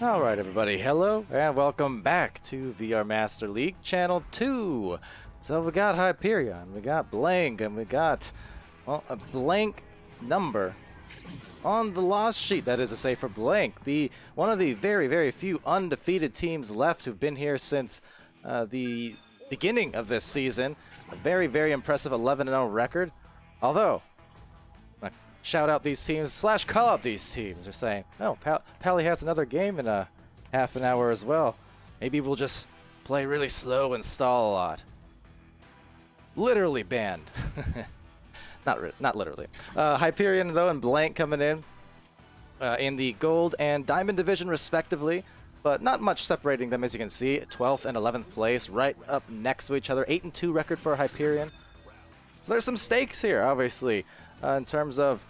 Alright everybody, hello and welcome back to VR Master League Channel 2. So we got Hyperion, we got Blank, and we got, well, a blank number on the loss sheet, that is to say for Blank. One of the very few undefeated teams left who've been here since the beginning of this season. A very impressive 11-0 record. Although, shout out these teams / call out these teams. They're saying, no, Pally has another game in a half an hour as well. Maybe we'll just play really slow and stall a lot. Literally banned. Not literally. Hyperion though and Blank coming in the gold and diamond division respectively, but not much separating them as you can see. 12th and 11th place right up next to each other. 8-2 record for Hyperion. So there's some stakes here, obviously, in terms of,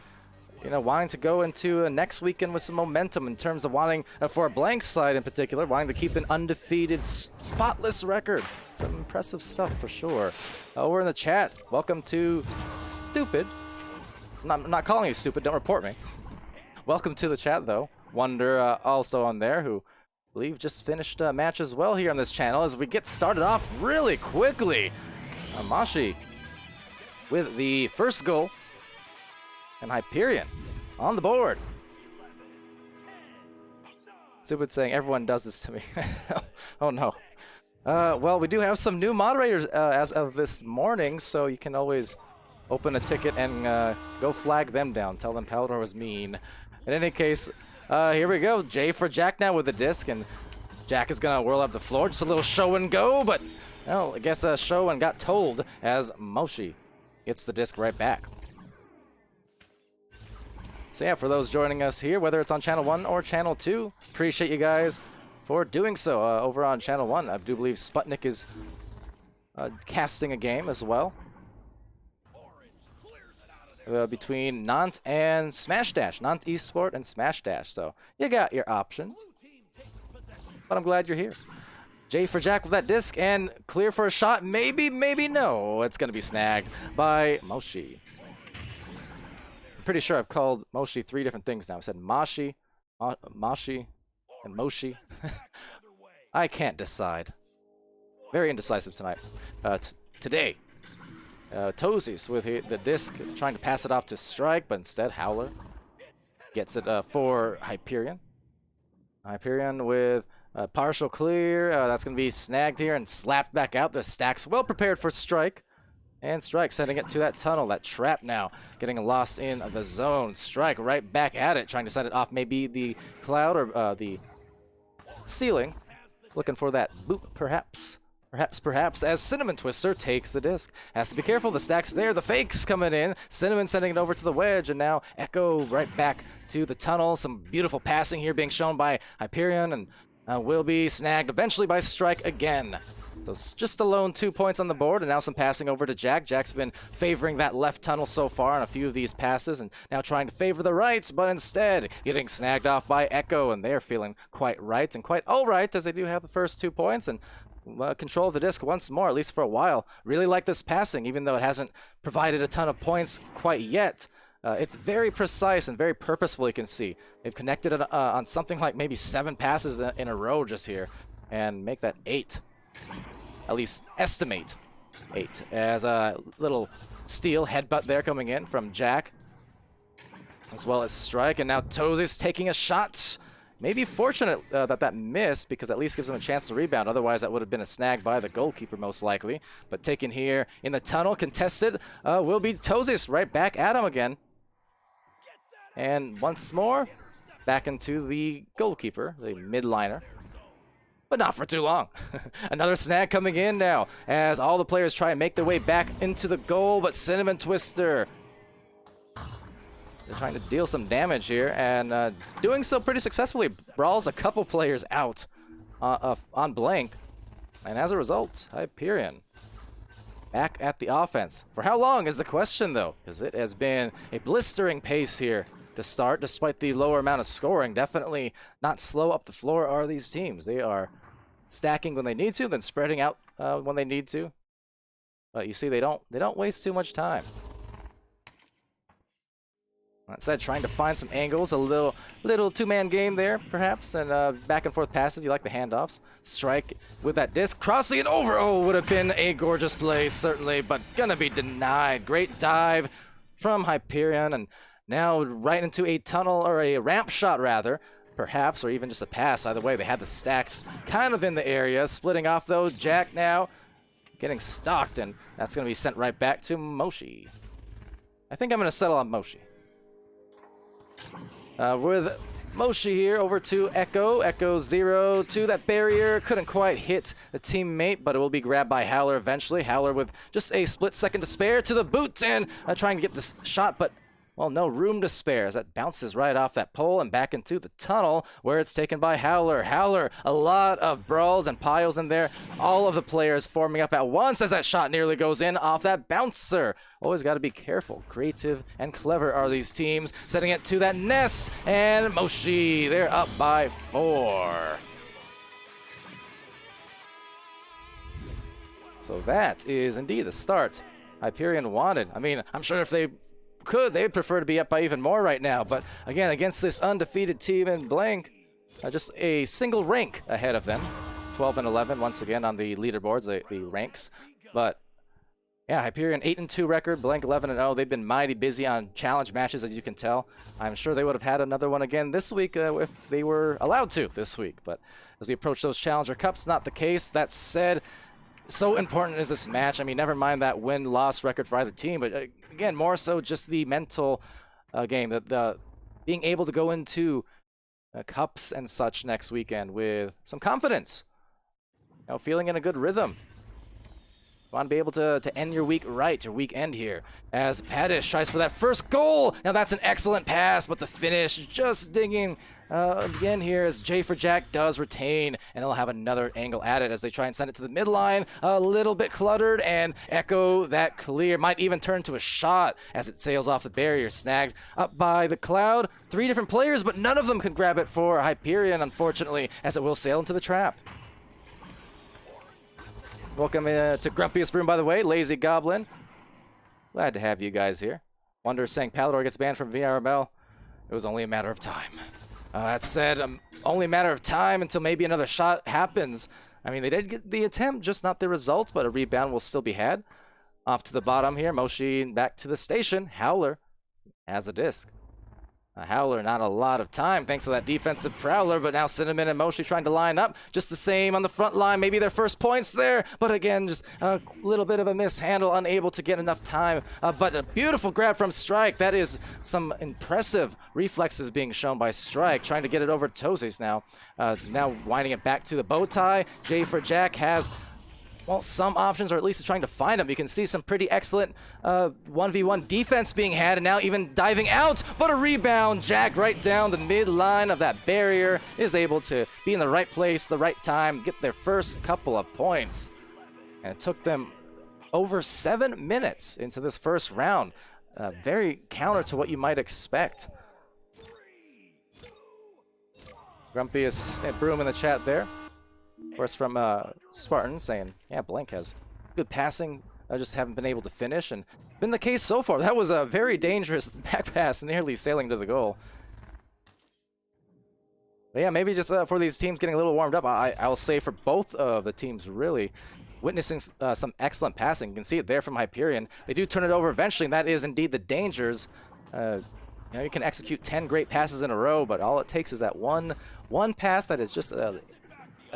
you know, wanting to go into next weekend with some momentum, in terms of wanting, for a Blank side in particular, wanting to keep an undefeated, spotless record. Some impressive stuff for sure. We're in the chat. Welcome to Stupid. I'm not calling you stupid, don't report me. Welcome to the chat though. Wonder also on there, who I believe just finished a match as well here on this channel, as we get started off really quickly. Mashi with the first goal. And Hyperion on the board. Stupid saying, everyone does this to me. Oh no. Well, we do have some new moderators as of this morning, so you can always open a ticket and go flag them down. Tell them Palidore was mean. In any case, here we go. J for Jack now with the disc, and Jack is going to whirl up the floor. Just a little show and go, but well, I guess show and got told as Moshi gets the disc right back. So yeah, for those joining us here, whether it's on Channel 1 or Channel 2, appreciate you guys for doing so. Over on Channel 1, I do believe Sputnik is casting a game as well. Between Nant and Smash Dash. Nant Esport and Smash Dash. So you got your options. But I'm glad you're here. J for Jack with that disc, and clear for a shot. Maybe, maybe no. It's going to be snagged by Moshi. Pretty sure I've called Moshi 3 different things now. I said Mashi, Mashi, and Moshi. I can't decide. Very indecisive tonight. Today, Toesies with the disc, trying to pass it off to Strike, but instead Howler gets it for Hyperion. Hyperion with a partial clear. That's going to be snagged here and slapped back out. The stack's well prepared for Strike. And Strike sending it to that tunnel, that trap now, getting lost in the zone. Strike right back at it, trying to set it off maybe the cloud or the ceiling. Looking for that boop, perhaps. Perhaps, as Cinnamon Twister takes the disc. Has to be careful, the stack's there, the fakes coming in. Cinnamon sending it over to the wedge, and now Echo right back to the tunnel. Some beautiful passing here being shown by Hyperion, and will be snagged eventually by Strike again. So just a lone 2 points on the board, and now some passing over to Jack. Jack's been favoring that left tunnel so far on a few of these passes, and now trying to favor the right, but instead getting snagged off by Echo, and they're feeling quite right and quite alright, as they do have the first 2 points, and control of the disc once more, at least for a while. Really like this passing, even though it hasn't provided a ton of points quite yet. It's very precise and very purposeful, you can see. They've connected it on something like maybe 7 passes in a row just here, and make that 8. At least estimate 8. As a little steal headbutt there coming in from Jack, as well as Strike, and now Tozy's taking a shot. Maybe fortunate that missed, because at least gives him a chance to rebound. Otherwise, that would have been a snag by the goalkeeper, most likely. But taken here in the tunnel, contested, will be Tozy's right back at him again. And once more, back into the goalkeeper, the midliner. But not for too long. Another snag coming in now, as all the players try and make their way back into the goal, but Cinnamon Twister, they're trying to deal some damage here, and doing so pretty successfully. Brawls a couple players out on blank, and as a result, Hyperion back at the offense. For how long is the question, though, because it has been a blistering pace here to start, despite the lower amount of scoring. Definitely not slow up the floor are these teams. They are stacking when they need to, then spreading out when they need to. But you see, they don't waste too much time. That said, trying to find some angles, a little two-man game there, perhaps, and back and forth passes. You like the handoffs. Strike with that disc, crossing it over. Oh, would have been a gorgeous play, certainly, but gonna be denied. Great dive from Hyperion, and now right into a tunnel, or a ramp shot rather, perhaps, or even just a pass. Either way, they had the stacks kind of in the area. Splitting off though, Jack now getting stalked, and that's gonna be sent right back to Moshi. I think I'm gonna settle on Moshi. With Moshi here over to Echo. Echo 0 to that barrier. Couldn't quite hit the teammate, but it will be grabbed by Howler eventually. Howler with just a split second to spare to the boot, and trying to get this shot, but well, no room to spare as that bounces right off that pole and back into the tunnel, where it's taken by Howler. Howler, a lot of brawls and piles in there. All of the players forming up at once as that shot nearly goes in off that bouncer. Always got to be careful. Creative and clever are these teams. Setting it to that nest, and Moshi, they're up by 4. So that is indeed the start Hyperion wanted. I mean, I'm sure if they could, they'd prefer to be up by even more right now, but again, against this undefeated team in blank, just a single rank ahead of them. 12 and 11 once again on the leaderboards, the ranks. But yeah, Hyperion 8-2 record, blank 11-0. They've been mighty busy on challenge matches, as you can tell. I'm sure they would have had another one again this week if they were allowed to this week, but as we approach those Challenger Cups, not the case. That said, so important is this match. I mean, never mind that win-loss record for either team, but again, more so just the mental game, the being able to go into cups and such next weekend with some confidence, you know, feeling in a good rhythm. You want to be able to end your week right, your weekend here, as Paddish tries for that first goal. Now that's an excellent pass, but the finish just digging again here as J for Jack does retain, and they'll have another angle at it as they try and send it to the midline. A little bit cluttered, and Echo that clear. Might even turn to a shot as it sails off the barrier, snagged up by the Cloud. 3 different players, but none of them can grab it for Hyperion, unfortunately, as it will sail into the trap. Welcome to Grumpiest Room, by the way, Lazy Goblin. Glad to have you guys here. Wonder saying Palidore gets banned from VRML. It was only a matter of time. That said, only a matter of time until maybe another shot happens. I mean, they did get the attempt, just not the result, but a rebound will still be had. Off to the bottom here, Moshi back to the station. Howler has a disc. Howler, not a lot of time thanks to that defensive prowler, but now Cinnamon and Moshi trying to line up just the same on the front line. Maybe their first points there, but again, just a little bit of a mishandle, unable to get enough time. But a beautiful grab from Strike. That is some impressive reflexes being shown by Strike, trying to get it over to Tozy's now. Now winding it back to the bow tie. J for Jack has, well, some options, or at least trying to find them. You can see some pretty excellent 1v1 defense being had, and now even diving out, but a rebound. Jack right down the midline of that barrier is able to be in the right place, the right time, get their first couple of points. And it took them over 7 minutes into this first round. Very counter to what you might expect. Grumpiest Broom in the chat there. Of course, from Spartan saying, yeah, Blank has good passing just haven't been able to finish, and been the case so far. That was a very dangerous back pass, nearly sailing to the goal. But yeah, maybe just for these teams getting a little warmed up, I'll say for both of the teams really witnessing some excellent passing. You can see it there from Hyperion. They do turn it over eventually, and that is indeed the dangers. You know, you can execute 10 great passes in a row, but all it takes is that one pass that is just a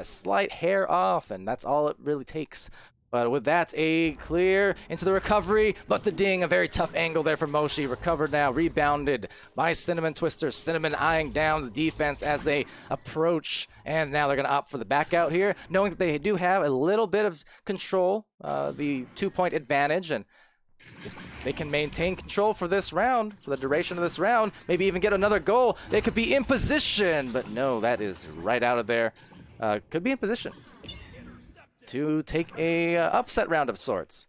slight hair off, and that's all it really takes. But with that, a clear into the recovery, but the ding, a very tough angle there for Moshi. Recovered now, rebounded by Cinnamon Twister. Cinnamon eyeing down the defense as they approach, and now they're going to opt for the back out here, knowing that they do have a little bit of control, the 2-point advantage, and if they can maintain control for this round, for the duration of this round, maybe even get another goal, they could be in position, but no, that is right out of there. Could be in position to take a upset round of sorts.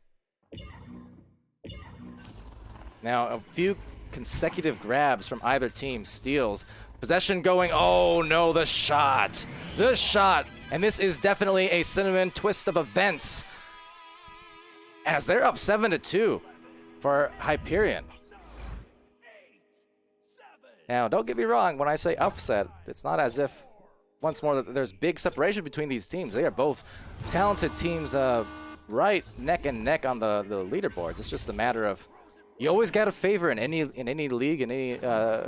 Now, a few consecutive grabs from either team, steals. Possession going, oh no, the shot. The shot. And this is definitely a Cinnamon twist of events, as they're up 7-2 for Hyperion. Now, don't get me wrong, when I say upset, it's not as if, once more, that there's big separation between these teams. They are both talented teams, right neck and neck on the leaderboards. It's just a matter of, you always got to favor in any league, in any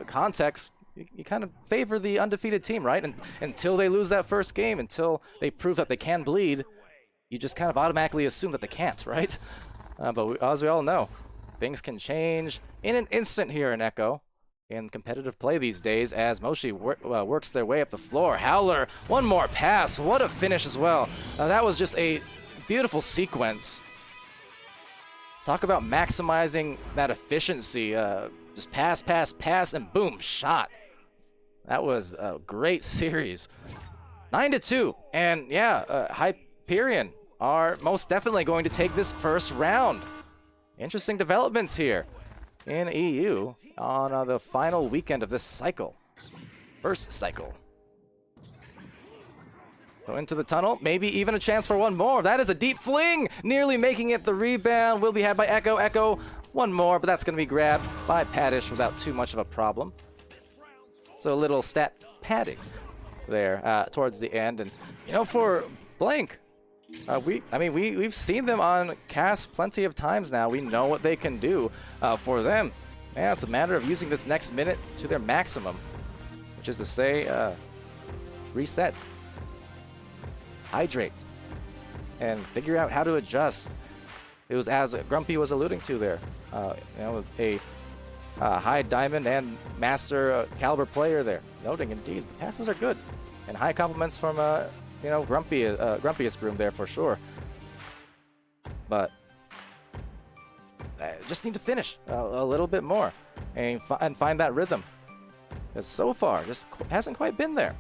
context. You kind of favor the undefeated team, right? And until they lose that first game, until they prove that they can bleed, you just kind of automatically assume that they can't, right? But as we all know, things can change in an instant here in Echo, in competitive play these days, as Moshi works their way up the floor. Howler, one more pass. What a finish as well. That was just a beautiful sequence. Talk about maximizing that efficiency. Just pass, pass, pass, and boom, shot. That was a great series. 9-2, and yeah, Hyperion are most definitely going to take this first round. Interesting developments here in EU on the final weekend of this cycle. First cycle. Go into the tunnel, maybe even a chance for one more. That is a deep fling, nearly making it. The rebound will be had by Echo. Echo, one more, but that's going to be grabbed by Paddish without too much of a problem. So a little stat padding there towards the end. And, you know, for Blank, we've seen them on cast plenty of times now. We know what they can do. For them, yeah, it's a matter of using this next minute to their maximum, which is to say, reset, hydrate, and figure out how to adjust. It was as Grumpy was alluding to there, you know, a high diamond and master caliber player there, noting indeed the passes are good, and high compliments from you know, grumpiest groom there for sure. But just need to finish a little bit more and find that rhythm, because so far just hasn't quite been there.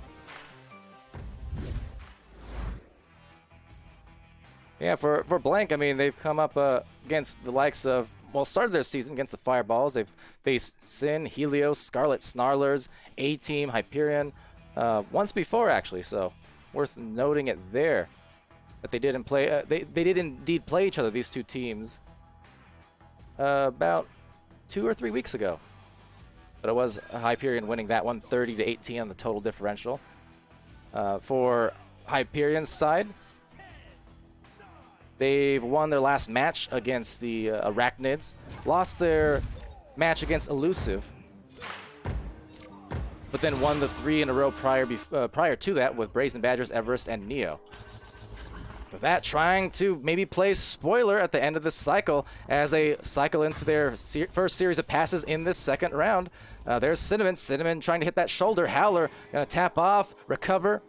Yeah, for Blank, I mean, they've come up against the likes of, well, started their season against the Fireballs. They've faced Sin, Helios, Scarlet Snarlers, A-Team, Hyperion, once before actually, so worth noting it there that they didn't play. They did indeed play each other, these two teams, about 2 or 3 weeks ago. But it was Hyperion winning that one, 30-18 on the total differential. For Hyperion's side, they've won their last match against the Arachnids, lost their match against Elusive, but then won the 3 in a row prior to that with Brazen Badgers, Everest, and Neo. With that, trying to maybe play spoiler at the end of this cycle as they cycle into their first series of passes in this second round. There's Cinnamon. Cinnamon trying to hit that shoulder. Howler gonna tap off, recover,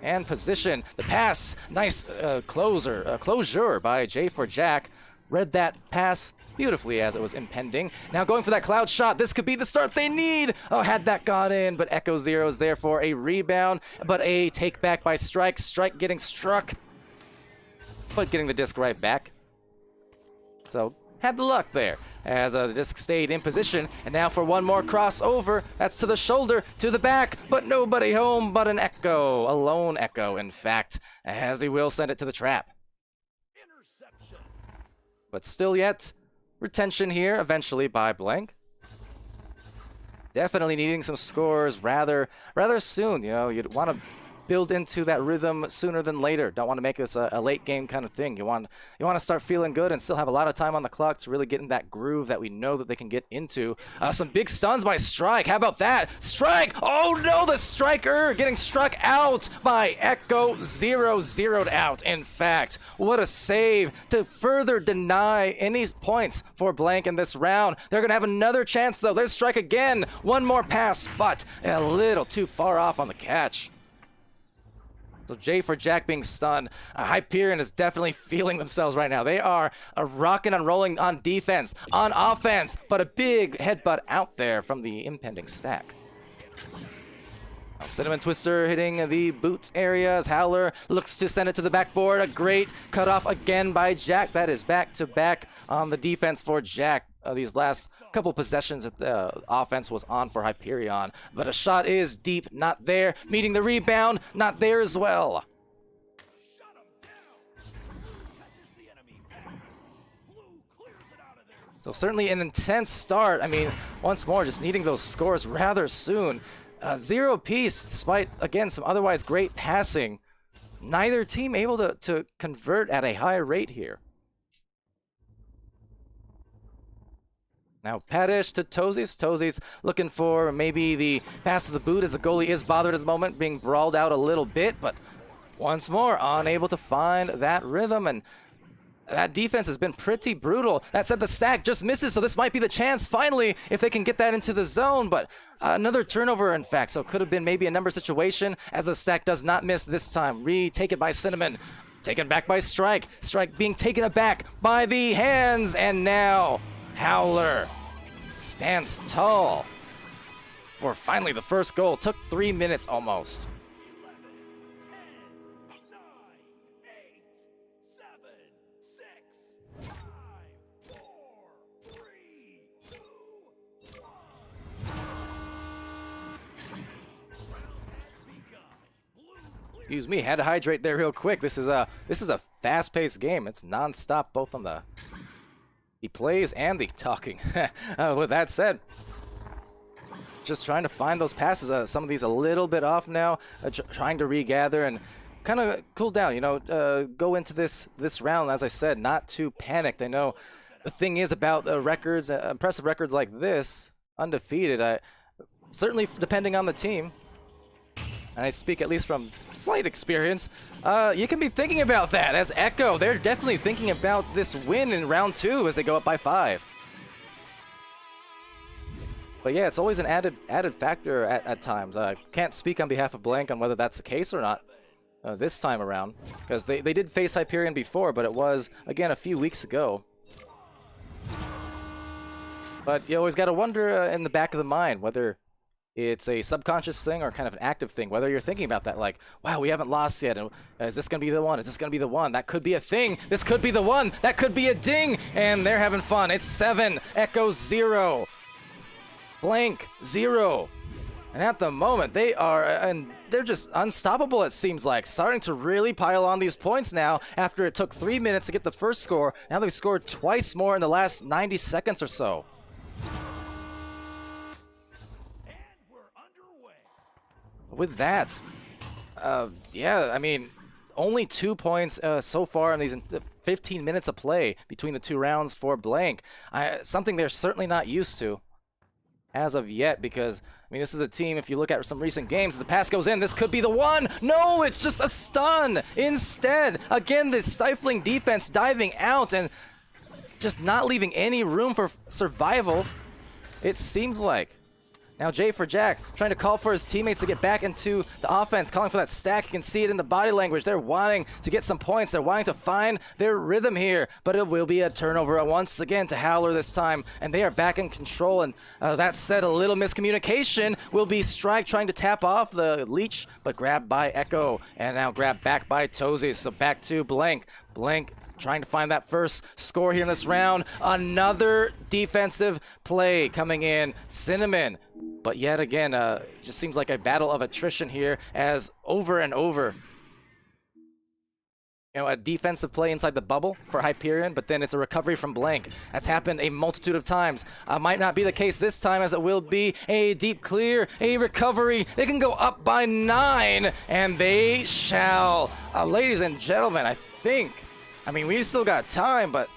and position. The pass, nice closure by J4Jack. Read that pass beautifully as it was impending. Now going for that cloud shot. This could be the start they need. Oh, had that gone in, but Echo Zero is there for a rebound, but a take back by Strike. Strike getting struck, but getting the disc right back. So had the luck there as the disc stayed in position. And now for one more crossover. That's to the shoulder, to the back, but nobody home but an Echo. A lone Echo, in fact, as he will send it to the trap. But still yet, retention here eventually by Blank. Definitely needing some scores rather soon. You know, you'd want to build into that rhythm sooner than later. Don't want to make this a late game kind of thing. You want to start feeling good and still have a lot of time on the clock to really get in that groove that we know that they can get into. Some big stuns by Strike. How about that? Strike! Oh no, the striker getting struck out by Echo. 0-0'd out. In fact, what a save to further deny any points for Blank in this round. They're going to have another chance though. There's Strike again. One more pass, but a little too far off on the catch. So J for Jack being stunned. Hyperion is definitely feeling themselves right now. They are rocking and rolling on defense, on offense, but a big headbutt out there from the impending stack. Now, Cinnamon Twister hitting the boot area as Howler looks to send it to the backboard. A great cutoff again by Jack. That is back-to-back on the defense for Jack. These last couple possessions that the offense was on for Hyperion. But a shot is deep, not there. Meeting the rebound, not there as well. So certainly an intense start. I mean, once more, just needing those scores rather soon. 0 apiece, despite, again, some otherwise great passing. Neither team able to convert at a high rate here. Now Paddish to Tozies. Tozies looking for maybe the pass to the boot as the goalie is bothered at the moment, being brawled out a little bit, but once more unable to find that rhythm, and that defense has been pretty brutal. That said, the stack just misses, so this might be the chance finally if they can get that into the zone, but another turnover in fact, so could have been maybe a number situation as the stack does not miss this time. Retaken by Cinnamon, taken back by Strike. Strike being taken aback by the hands, and now Howler stands tall for finally the first goal. Took 3 minutes almost. 11, 10, 9, 8, 7, 6, 5, 4, 3, 2, 1. Excuse me, had to hydrate there real quick. This is a fast-paced game. It's non-stop both on the plays and the talking. With that said, just trying to find those passes. Some of these a little bit off now, trying to regather and kind of cool down, you know, go into this round, as I said, not too panicked. I know the thing is about records, impressive records like this, undefeated, certainly depending on the team, and I speak at least from slight experience, you can be thinking about that. As Echo, they're definitely thinking about this win in round 2 as they go up by 5. But yeah, it's always an added factor at times. I can't speak on behalf of Blank on whether that's the case or not this time around, because they did face Hyperion before, but it was, again, a few weeks ago. But you always got to wonder in the back of the mind whether it's a subconscious thing or kind of an active thing, whether you're thinking about that, like, wow, we haven't lost yet, and is this going to be the one? Is this going to be the one? That could be a thing. This could be the one. That could be a ding, and they're having fun. It's 7, Echo 0, Blank 0. And at the moment, they are, and they're just unstoppable, it seems like. Starting to really pile on these points now after it took 3 minutes to get the first score. Now they've scored twice more in the last 90 seconds or so. With that, yeah, I mean, only 2 points so far in these 15 minutes of play between the 2 rounds for Blank. Something they're certainly not used to as of yet, because, I mean, this is a team, if you look at some recent games, as the pass goes in, this could be the one. No, it's just a stun. Instead, again, this stifling defense diving out and just not leaving any room for survival, it seems like. Now J for Jack, trying to call for his teammates to get back into the offense, calling for that stack. You can see it in the body language. They're wanting to get some points. They're wanting to find their rhythm here, but it will be a turnover once again to Howler this time, and they are back in control. And that said, a little miscommunication will be Strike trying to tap off the leech, but grabbed by Echo, and now grabbed back by Tozies. So back to Blank. Blank trying to find that first score here in this round. Another defensive play coming in. Cinnamon. But yet again, just seems like a battle of attrition here, as over and over, a defensive play inside the bubble for Hyperion, but then it's a recovery from blank. That's happened a multitude of times. Might not be the case this time, as it will be a deep clear, a recovery. They can go up by 9, and they shall. Ladies and gentlemen, I mean, we still got time, but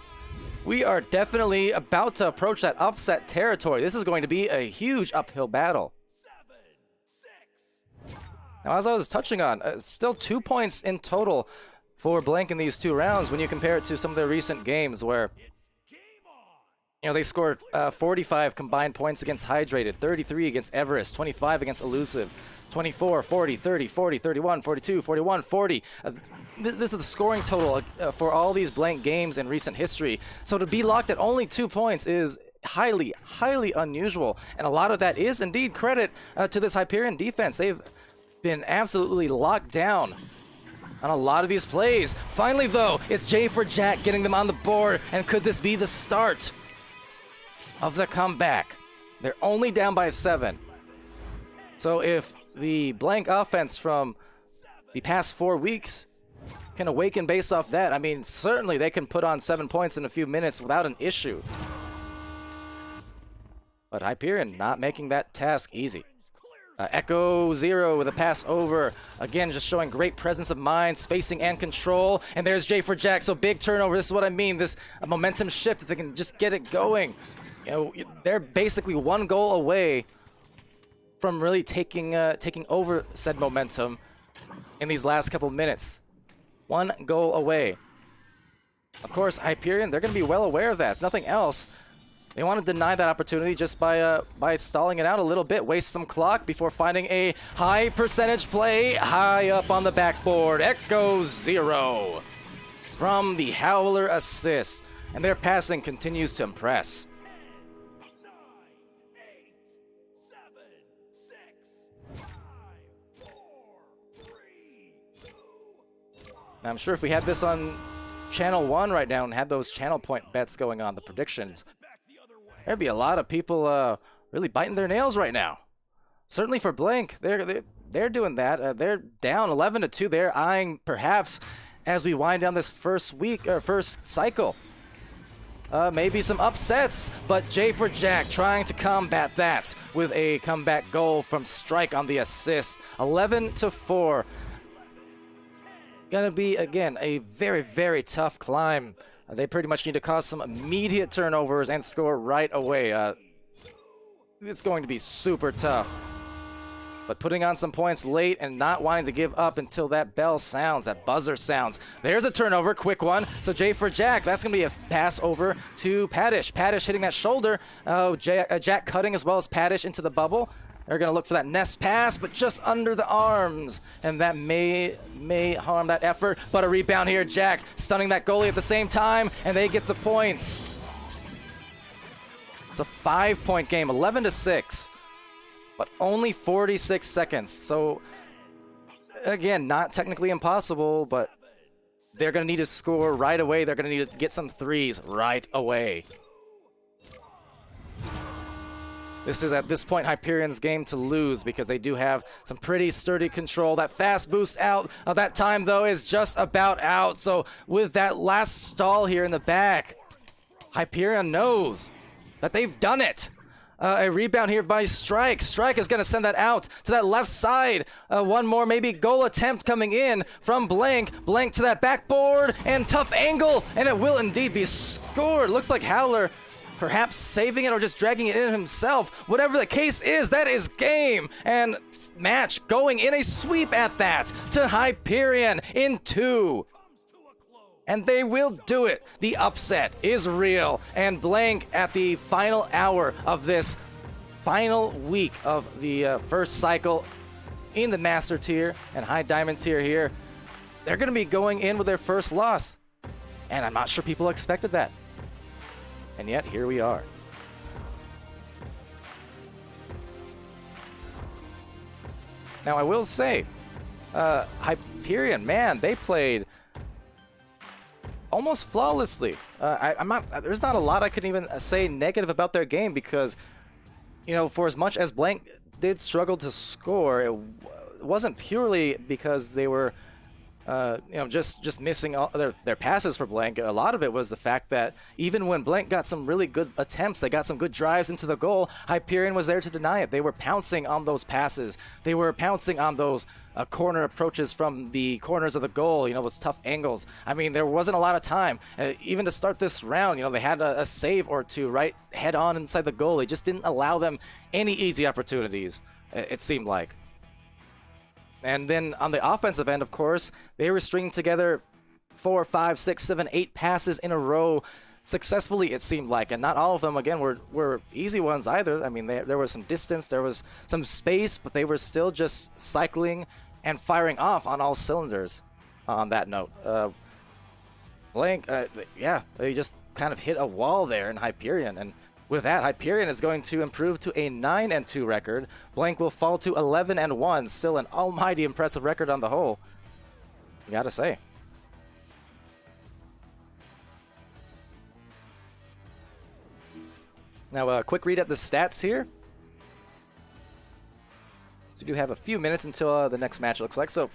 we are definitely about to approach that upset territory. This is going to be a huge uphill battle. 7, 6, Now, as I was touching on, still 2 points in total for blank in these 2 rounds when you compare it to some of their recent games where, they scored 45 combined points against Hydrated, 33 against Everest, 25 against Elusive, 24, 40, 30, 40, 31, 42, 41, 40. This is the scoring total for all these blank games in recent history. So to be locked at only 2 points is highly, highly unusual. And a lot of that is indeed credit to this Hyperion defense. They've been absolutely locked down on a lot of these plays. Finally, though, it's J for Jack getting them on the board. And could this be the start of the comeback? They're only down by 7. So if the blank offense from the past 4 weeks can awaken based off that, I mean, certainly they can put on 7 points in a few minutes without an issue. But Hyperion not making that task easy. Echo Zero with a pass over. Again, just showing great presence of mind, spacing, and control. And there's J for Jack, so big turnover. This is what I mean, this momentum shift, if they can just get it going. They're basically 1 goal away from really taking over said momentum in these last couple minutes. 1 goal away. Of course, Hyperion, they're going to be well aware of that. If nothing else, they want to deny that opportunity just by stalling it out a little bit, waste some clock before finding a high percentage play high up on the backboard. Echo Zero from the Howler assist, and their passing continues to impress. 9, 8, 7, 6, 5, 4, 3, 2, 1. Now, I'm sure if we had this on Channel 1 right now and had those channel point bets going on, the predictions, there'd be a lot of people really biting their nails right now. Certainly for blank, they're doing that. They're down 11-2. They're eyeing perhaps as we wind down this first cycle. Maybe some upsets, but J for Jack trying to combat that with a comeback goal from Strike on the assist. 11-4. Gonna be, again, a very, very tough climb. They pretty much need to cause some immediate turnovers and score right away. It's going to be super tough. But putting on some points late and not wanting to give up until that bell sounds, that buzzer sounds. There's a turnover, quick one. So J for Jack, that's going to be a pass over to Paddish. Paddish hitting that shoulder. Jack cutting as well as Paddish into the bubble. They're going to look for that nest pass, but just under the arms. And that may harm that effort. But a rebound here, Jack stunning that goalie at the same time, and they get the points. It's a 5-point game, 11-6. But only 46 seconds. So, again, not technically impossible, but they're going to need to score right away. They're going to need to get some threes right away. This is, at this point, Hyperion's game to lose because they do have some pretty sturdy control. That fast boost out of that time, though, is just about out. So with that last stall here in the back, Hyperion knows that they've done it. A rebound here by Strike. Strike is going to send that out to that left side. One more maybe goal attempt coming in from Blank. Blank to that backboard, and tough angle, and it will indeed be scored. Looks like Howler perhaps saving it or just dragging it in himself. Whatever the case is, that is game. And match going in a sweep at that to Hyperion in 2. And they will do it. The upset is real. And Blank at the final hour of this final week of the first cycle in the Master tier and High Diamond tier here, they're going to be going in with their first loss. And I'm not sure people expected that. And yet, here we are. Now, I will say, Hyperion, man, they played almost flawlessly. There's not a lot I can even say negative about their game because, you know, for as much as Blank did struggle to score, it wasn't purely because they were just missing all their passes for Blank. A lot of it was the fact that even when Blank got some really good attempts, they got some good drives into the goal, Hyperion was there to deny it. They were pouncing on those passes. They were pouncing on those corner approaches from the corners of the goal, those tough angles. I mean, there wasn't a lot of time. Even to start this round, they had a save or two right head on inside the goal. They just didn't allow them any easy opportunities, it seemed like. And then on the offensive end, of course, they were stringing together 4, 5, 6, 7, 8 passes in a row successfully, it seemed like. And not all of them, again, were easy ones either. I mean, there was some distance, there was some space, but they were still just cycling and firing off on all cylinders on that note. Blank, they just kind of hit a wall there in Hyperion. And with that, Hyperion is going to improve to a 9-2 record. Blank will fall to 11-1. Still an almighty impressive record on the whole, you gotta say. Now, a quick read at the stats here. So we do have a few minutes until the next match, looks like. So,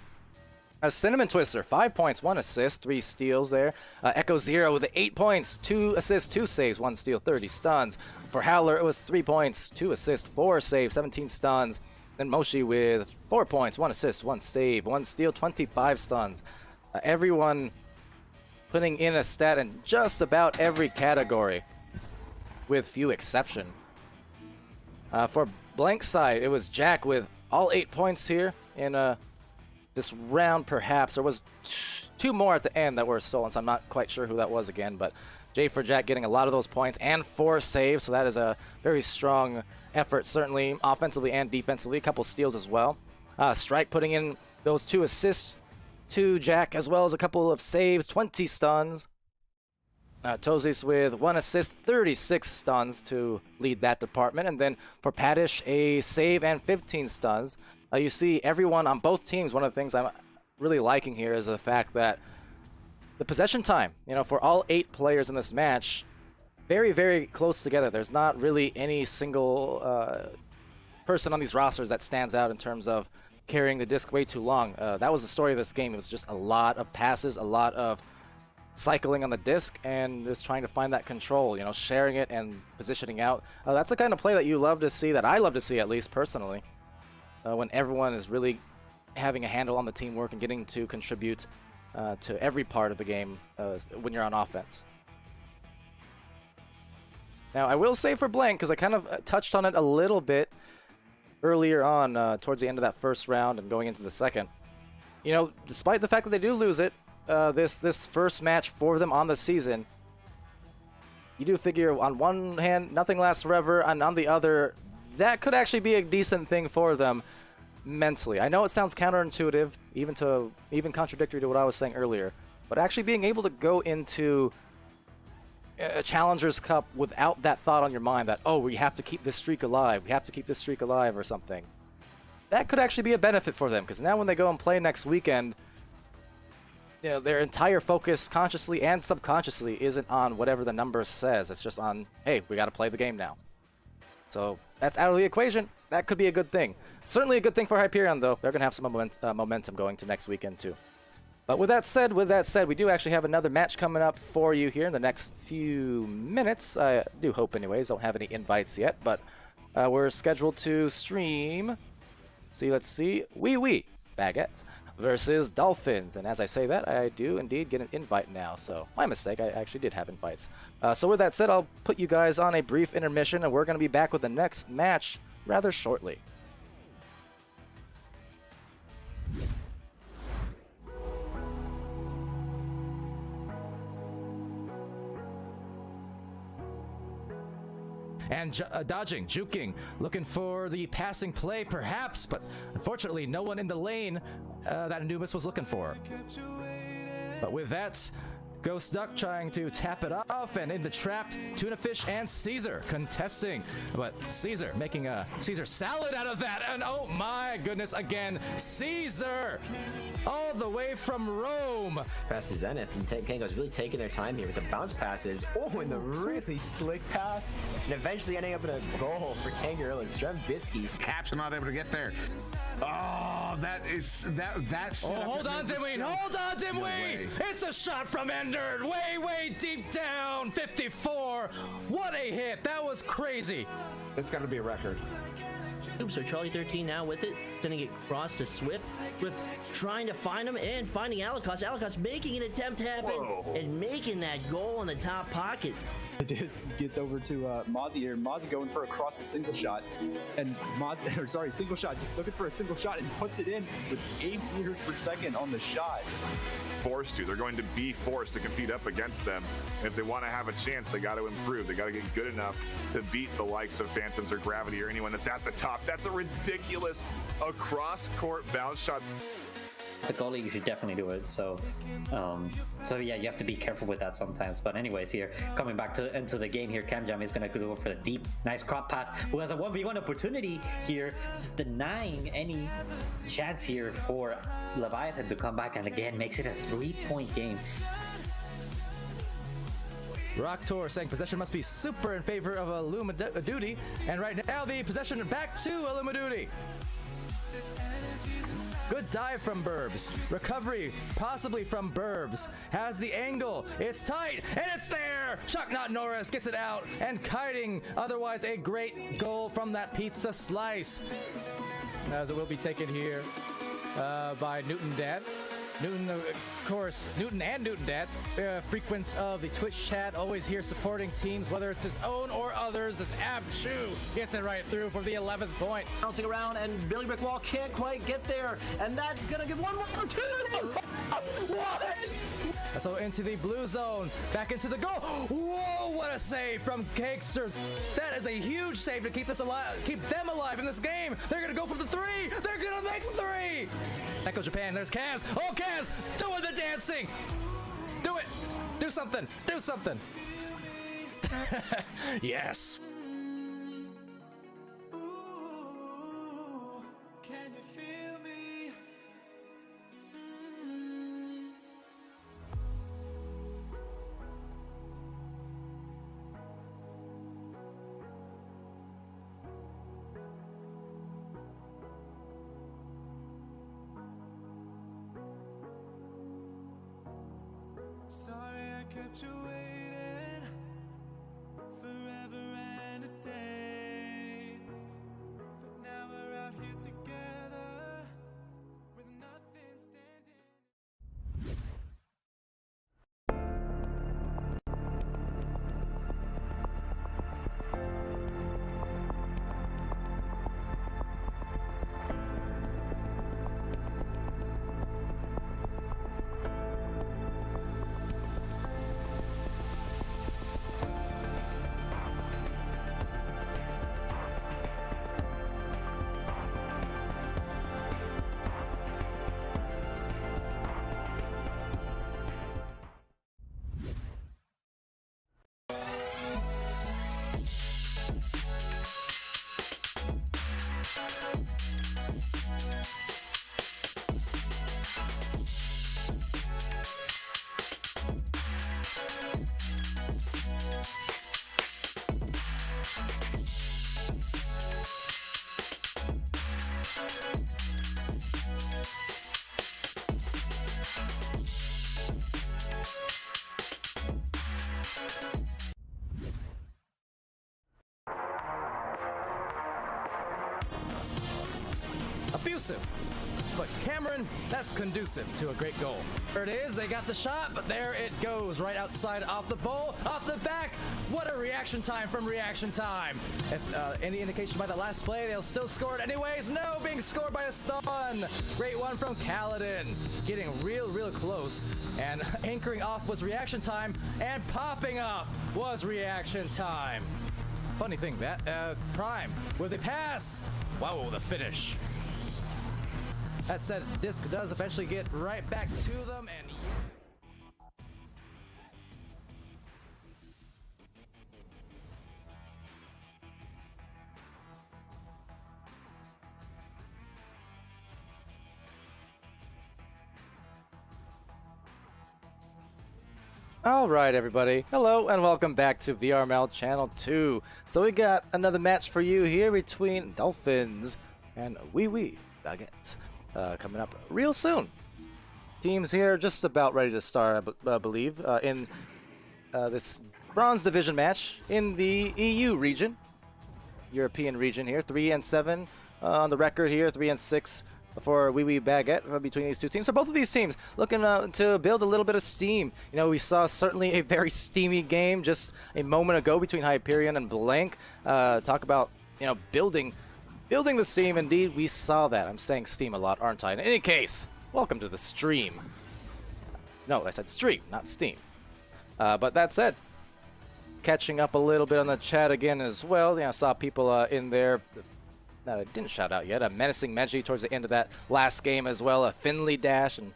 Cinnamon Twister, 5 points, 1 assist, 3 steals there. Echo Zero with 8 points, 2 assists, 2 saves, 1 steal, 30 stuns. For Howler, it was 3 points, 2 assists, 4 saves, 17 stuns. Then Moshi with 4 points, 1 assist, 1 save, 1 steal, 25 stuns. Everyone putting in a stat in just about every category, with few exception. For Blank side, it was Jack with all 8 points here in this round, perhaps. There was 2 more at the end that were stolen, so I'm not quite sure who that was again, but J for Jack getting a lot of those points and 4 saves, so that is a very strong effort, certainly offensively and defensively. A couple steals as well. Strike putting in those 2 assists to Jack, as well as a couple of saves, 20 stuns. Tozis with 1 assist, 36 stuns to lead that department. And then for Paddish, a save and 15 stuns. You see everyone on both teams. One of the things I'm really liking here is the fact that the possession time, for all 8 players in this match, very, very close together. There's not really any single person on these rosters that stands out in terms of carrying the disc way too long. That was the story of this game. It was just a lot of passes, a lot of cycling on the disc, and just trying to find that control, sharing it and positioning out. That's the kind of play that you love to see, that I love to see, at least personally. When everyone is really having a handle on the teamwork and getting to contribute to every part of the game when you're on offense. Now, I will say for Blank, because I kind of touched on it a little bit earlier on towards the end of that first round and going into the second. Despite the fact that they do lose it, this first match for them on the season, you do figure on one hand, nothing lasts forever, and on the other, that could actually be a decent thing for them mentally. I know it sounds counterintuitive, even contradictory to what I was saying earlier, but actually being able to go into a Challengers Cup without that thought on your mind that, oh, we have to keep this streak alive, or something, that could actually be a benefit for them, because now when they go and play next weekend, their entire focus, consciously and subconsciously, isn't on whatever the number says. It's just on, hey, we got to play the game now. So that's out of the equation. That could be a good thing. Certainly a good thing for Hyperion, though. They're going to have some momentum going to next weekend, too. But with that said, we do actually have another match coming up for you here in the next few minutes. I do hope, anyways. Don't have any invites yet, but we're scheduled to stream. Let's see. Baguette versus Dolphinz. And as I say that, I do indeed get an invite now. So my mistake, I actually did have invites. So with that said, I'll put you guys on a brief intermission, and we're going to be back with the next match rather shortly. And dodging, juking, looking for the passing play perhaps, but unfortunately no one in the lane that Anubis was looking for. But with that, Ghost Duck trying to tap it off, and in the trap, Tuna Fish and Caesar contesting. But Caesar making a Caesar salad out of that, and oh my goodness, again, Caesar! All the way from Rome! Pass to Zenith, and Kango's really taking their time here with the bounce passes. Oh, and the really slick pass, and eventually ending up in a goal for Kangaroo and Strembitsky. Caps are not able to get there. Oh, Oh, that's. Oh, hold on, Dimween! Hold on, Dimween! It's a shot from Ender, way deep down, 54. What a hit! That was crazy. It's got to be a record. So Charlie 13 now with it, sending it across to Swift. Swift trying to find him and finding Alikos. Alikos making an attempt happen and making that goal in the top pocket. Disc gets over to Mozzie here. Mozzie going for a cross the single shot, and single shot, just looking for a single shot and puts it in with 8 meters per second on the shot. They're going to be forced to compete up against them. If they want to have a chance, they got to improve. They got to get good enough to beat the likes of Phantoms or Gravity or anyone that's at the top. That's a ridiculous across-court bounce shot. The goalie, you should definitely do it. So yeah, you have to be careful with that sometimes. But anyways, here coming back into the game here, Camjam is going to go for the deep, nice crop pass. Who has a 1v1 opportunity here, just denying any chance here for Leviathan to come back, and again makes it a 3-point game. Rock Tour saying possession must be super in favor of Illumiduty, and right now the possession back to Illumiduty. Good dive from Burbs. Recovery, possibly from Burbs. Has the angle. It's tight, and it's there! Shocknot Norris gets it out, and kiting. Otherwise, a great goal from that pizza slice. As it will be taken here by Newton Dad. Newton, of course, Newton and Newton Dad, frequents of the Twitch chat, always here supporting teams, whether it's his own or others. And Abchu gets it right through for the 11th point. Bouncing around, and Billy Brickwall can't quite get there, and that's gonna give one more opportunity. What? So into the blue zone, back into the goal. Whoa, what a save from Cakester. That is a huge save to keep them alive in this game. They're gonna go for the 3. They're gonna make the 3. Echo Japan, there's Kaz. Oh, Kaz, doing the dancing. Do it. Do something. Do something. Yes. Can you feel me? Sorry I kept you waiting forever and a day, but now we're out here together with nothing standing. Abusive. But Cameron, that's conducive to a great goal. There it is, they got the shot, but there it goes, right outside, off the bowl, off the back. What a reaction time from Reaction Time. If any indication by the last play, they'll still score it anyways. No, being scored by a stun. Great one from Kaladin. Getting real close. And anchoring off was Reaction Time, and popping off was Reaction Time. Funny thing, that Prime, with the pass. Wow, the finish. That said, Disc does eventually get right back to them, and all right, everybody. Hello, and welcome back to VRML Channel 2. So we got another match for you here between Dolphinz and Baguette. coming up real soon. Teams here just about ready to start, I believe, in this Bronze Division match in the EU region, European region here. 3-7 on the record here, 3-6 for Baguette between these two teams. So both of these teams looking to build a little bit of steam. You know, we saw certainly a very steamy game just a moment ago between Hyperion and Blank. Talk about, you know, building the steam. Indeed, we saw that. I'm saying steam a lot, aren't I? In any case, welcome to the stream. No, I said stream, not steam. But that said, catching up a little bit on the chat again as well. You know, I saw people in there that I didn't shout out yet. A Menacing Meji towards the end of that last game as well. A Finley Dash, and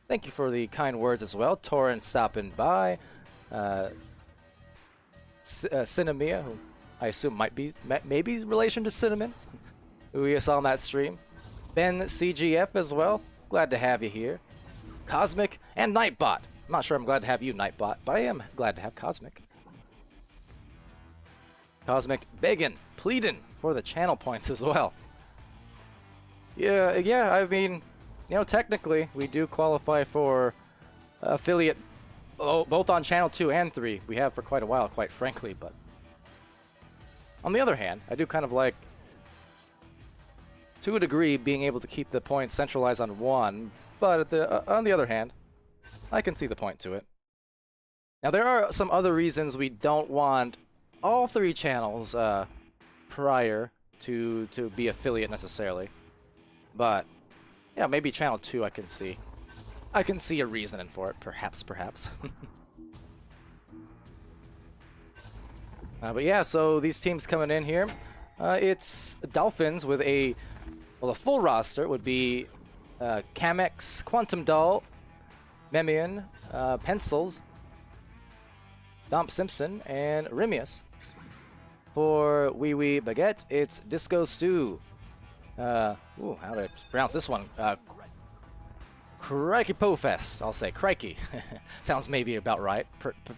thank you for the kind words as well. Torrent stopping by. Cinnamia, who I assume might be maybe relation to Cinnamon, who we saw on that stream. Ben CGF as well. Glad to have you here. Cosmic and Nightbot. I'm not sure I'm glad to have you, Nightbot, but I am glad to have Cosmic. Cosmic begging, pleading for the channel points as well. Yeah, I mean, you know, technically we do qualify for affiliate both on channel 2 and 3. We have for quite a while, quite frankly, but on the other hand, I do kind of like, to a degree, being able to keep the points centralized on one, but on the other hand, I can see the point to it. Now, there are some other reasons we don't want all 3 channels prior to be affiliate necessarily, but yeah, maybe channel 2 I can see a reasoning for it, perhaps. But yeah, so these teams coming in here, it's Dolphinz with a full roster would be Camex, Quantum Doll, Memian, Pencils, Domp Simpson, and Rimius. For Baguette, it's Disco Stew. How do I pronounce this one? Crikey Pofest, I'll say. Crikey. Sounds maybe about right,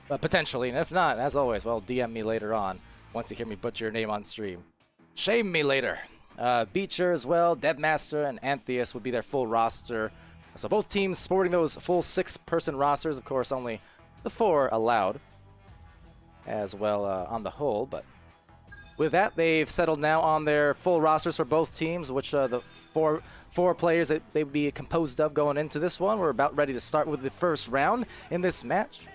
potentially. And if not, as always, well, DM me later on once you hear me butcher your name on stream. Shame me later. Beecher as well, Deadmaster, and Antheus would be their full roster. So both teams sporting those full 6-person rosters. Of course, only the 4 allowed as well on the whole, but with that, they've settled now on their full rosters for both teams, which the four players that they would be composed of going into this one. We're about ready to start with the first round in this match.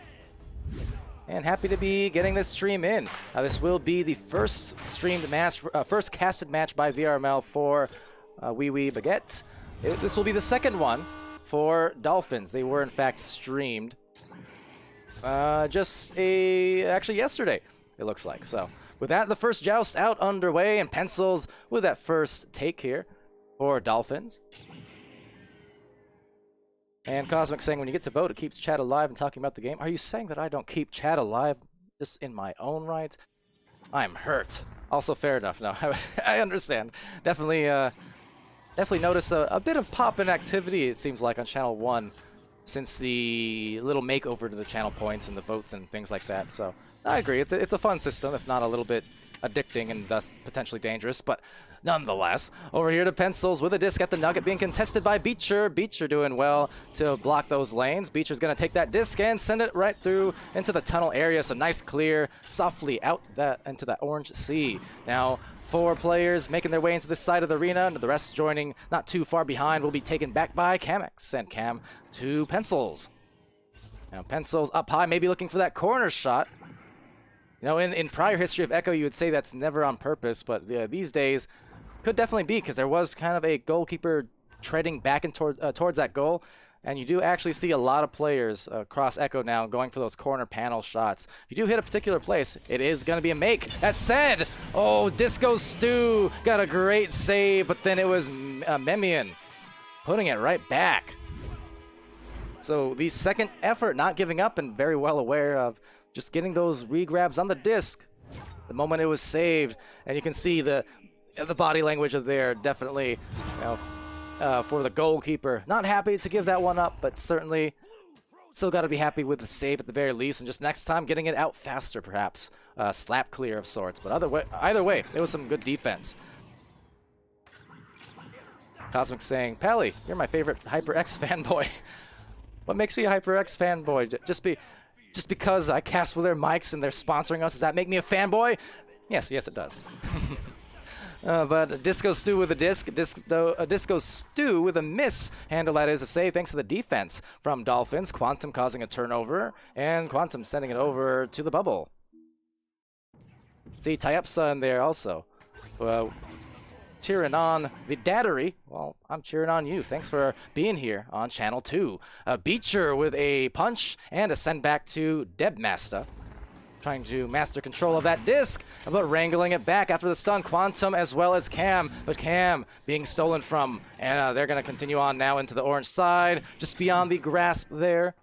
And happy to be getting this stream in. This will be the first streamed match, first casted match by VRML for Baguette. This will be the second one for Dolphinz. They were in fact streamed actually yesterday, it looks like. So with that, the first joust out underway, and Pencils with that first take here for Dolphinz. And Cosmic saying, when you get to vote, it keeps chat alive and talking about the game. Are you saying that I don't keep chat alive just in my own right? I'm hurt. Also, fair enough. No, I understand. Definitely notice a bit of pop-in activity, it seems like, on Channel 1 since the little makeover to the channel points and the votes and things like that. So I agree. It's a fun system, if not a little bit addicting and thus potentially dangerous, but nonetheless. Over here to Pencils with a disc at the nugget being contested by Beecher. Beecher doing well to block those lanes. Beecher's going to take that disc and send it right through into the tunnel area. So nice clear, softly out into that orange sea. Now 4 players making their way into this side of the arena, and the rest joining not too far behind will be taken back by Camex, and Cam to Pencils. Now Pencils up high, maybe looking for that corner shot. You know, in prior history of Echo, you would say that's never on purpose, but these days could definitely be, because there was kind of a goalkeeper treading back and towards that goal, and you do actually see a lot of players across Echo now going for those corner panel shots. If you do hit a particular place, it is going to be a make. That said, oh, Disco Stew got a great save, but then it was Memian putting it right back. So the second effort, not giving up, and very well aware of just getting those regrabs on the disc the moment it was saved. And you can see the body language of there, definitely, you know, for the goalkeeper. Not happy to give that one up, but certainly still got to be happy with the save at the very least, and just next time getting it out faster, perhaps. Slap clear of sorts. But either way, it was some good defense. Cosmic saying, Pally, you're my favorite HyperX fanboy. What makes me a HyperX fanboy? Just because I cast with their mics and they're sponsoring us, does that make me a fanboy? Yes, it does. But Disco Stew with a Disco Stew with a miss. Handle that is a save thanks to the defense from Dolphinz. Quantum causing a turnover, and Quantum sending it over to the bubble. See, Tyepsa in there also. Cheering on the Dattery. Well, I'm cheering on you. Thanks for being here on Channel 2. Beecher with a punch and a send back to Debmaster. Trying to master control of that disc, but wrangling it back after the stun. Quantum as well as Cam, but Cam being stolen from. And they're going to continue on now into the orange side, just beyond the grasp there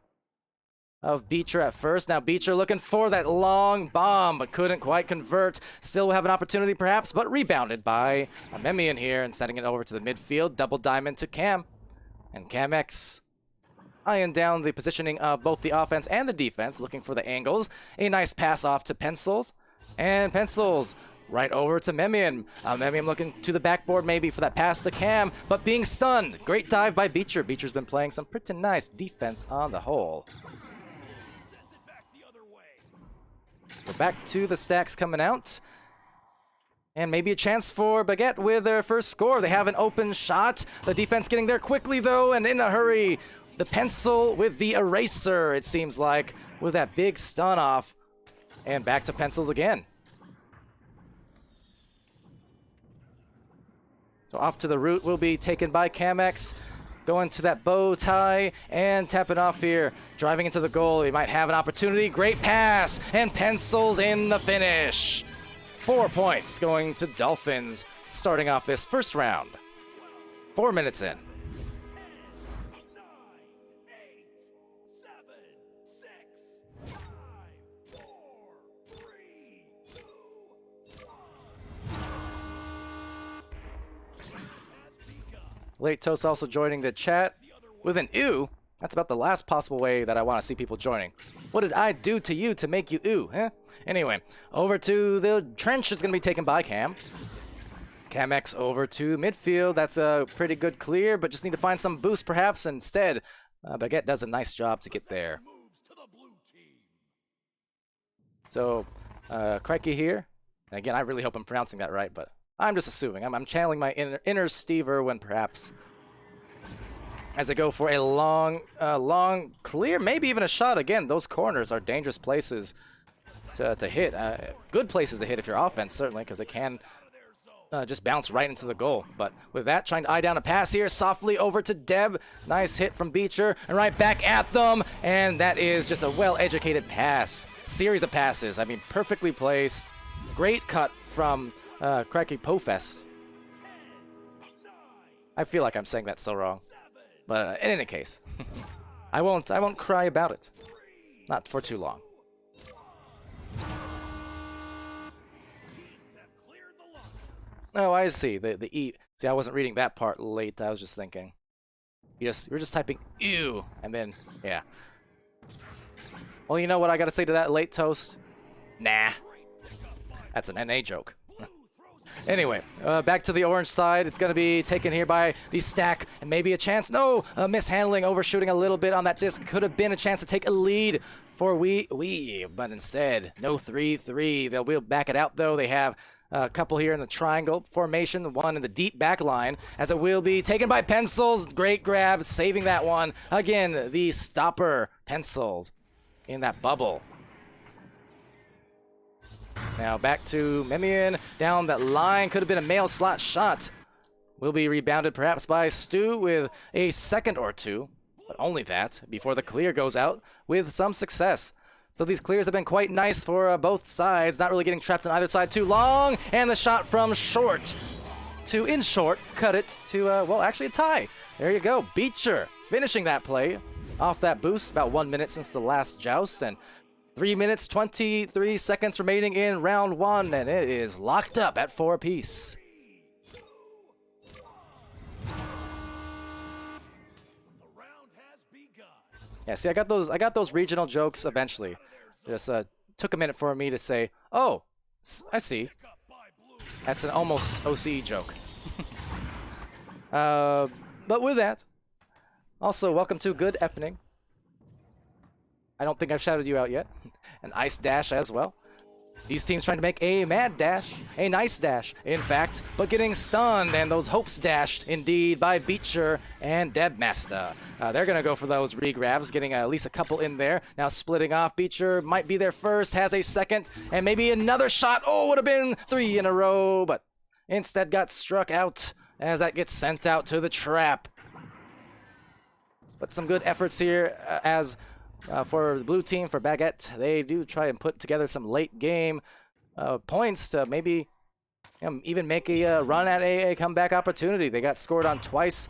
of Beecher at first. Now Beecher looking for that long bomb, but couldn't quite convert. Still will have an opportunity perhaps, but rebounded by Memian here and sending it over to the midfield. Double diamond to Cam. And Cam X eyeing down the positioning of both the offense and the defense, looking for the angles. A nice pass off to Pencils. And Pencils right over to Memian. Memian looking to the backboard maybe for that pass to Cam, but being stunned. Great dive by Beecher. Beecher's been playing some pretty nice defense on the whole. So back to the stacks coming out. And maybe a chance for Baguette with their first score. They have an open shot. The defense getting there quickly though, and in a hurry. The Pencil with the eraser, it seems like, with that big stun off. And back to Pencils again. So off to the root will be taken by Camex. Going to that bow tie and tapping off here. Driving into the goal. He might have an opportunity. Great pass. And Pencils in the finish. 4 points going to Dolphinz. Starting off this first round. 4 minutes in. 9, 8, 7, 6, 5, 4, 3, 2, 1. Late Toast also joining the chat with an ew. That's about the last possible way that I want to see people joining. What did I do to you to make you ew, huh? Anyway, over to the trench is going to be taken by Cam. Cam X over to midfield. That's a pretty good clear, but just need to find some boost perhaps instead. Baguette does a nice job to get there. So, Crikey here. And again, I really hope I'm pronouncing that right, but I'm just assuming. I'm channeling my inner Steve Irwin perhaps. As they go for a long clear, maybe even a shot. Again, those corners are dangerous places to hit. Good places to hit if you're offense, certainly, because they can just bounce right into the goal. But with that, trying to eye down a pass here, softly over to Deb. Nice hit from Beecher, and right back at them. And that is just a well-educated pass. Series of passes. I mean, perfectly placed. Great cut from Cracky Pofest. I feel like I'm saying that so wrong. But in any case, I won't cry about it. Not for too long. Oh, I see. The E. See, I wasn't reading that part late. I was just thinking. We're just typing ew, and then yeah. Well, you know what I gotta say to that, Late Toast? Nah. That's an NA joke. Anyway, back to the orange side. It's going to be taken here by the stack, and maybe a chance. No, mishandling, overshooting a little bit on that disc. Could have been a chance to take a lead for we, but instead, no 3-3. They'll back it out, though. They have a couple here in the triangle formation, one in the deep back line, as it will be taken by Pencils. Great grab, saving that one. Again, the stopper, Pencils, in that bubble. Now back to Memian, down that line, could have been a mail slot shot. Will be rebounded perhaps by Stu with a second or two, but only that before the clear goes out with some success. So these clears have been quite nice for both sides, not really getting trapped on either side too long, and the shot from short to in short, cut it to, well, actually a tie. There you go, Beecher finishing that play off that boost, about 1 minute since the last joust, and 3 minutes, 23 seconds remaining in round one, and it is locked up at 4 apiece. Yeah, see, I got those regional jokes eventually. Just took a minute for me to say, oh, I see. That's an almost OCE joke. But with that, also welcome to Good Effening. I don't think I've shouted you out yet. An ice dash as well. These teams trying to make a mad dash, a nice dash, in fact, but getting stunned, and those hopes dashed, indeed, by Beecher and Debmaster. They're going to go for those regrabs, getting at least a couple in there. Now splitting off. Beecher might be there first, has a second, and maybe another shot. Oh, would have been 3 in a row, but instead got struck out as that gets sent out to the trap. But some good efforts here as... for the blue team, for Baguette, they do try and put together some late game points to maybe even make a run at a comeback opportunity. They got scored on twice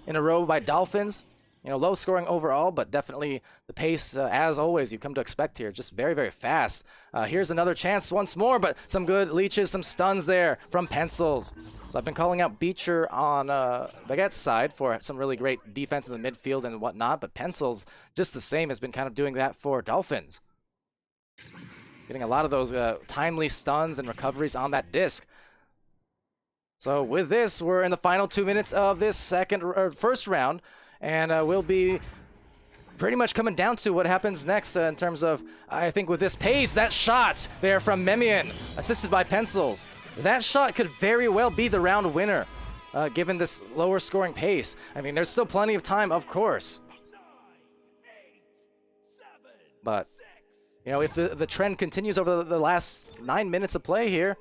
in a row by Dolphinz. Low scoring overall, but definitely the pace, as always, you come to expect here. Just very, very fast. Here's another chance once more, but some good leeches, some stuns there from Pencils. So I've been calling out Beecher on Baguette's side for some really great defense in the midfield and whatnot, but Pencils, just the same, has been kind of doing that for Dolphinz. Getting a lot of those timely stuns and recoveries on that disc. So with this, we're in the final 2 minutes of this first round, and we'll be pretty much coming down to what happens next in terms of, I think with this pace, that shot there from Memian, assisted by Pencils. That shot could very well be the round winner, given this lower scoring pace. I mean, there's still plenty of time, of course. But, if the trend continues over the last 9 minutes of play here,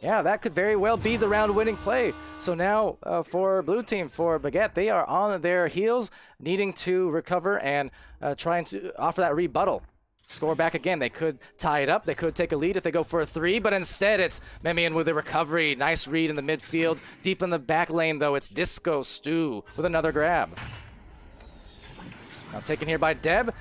yeah, that could very well be the round winning play. So now for blue team, for Baguette, they are on their heels, needing to recover and trying to offer that rebuttal. Score back again. They could tie it up. They could take a lead if they go for a 3, but instead it's Memian with a recovery. Nice read in the midfield. Deep in the back lane, though, it's Disco Stew with another grab. Now taken here by Deb.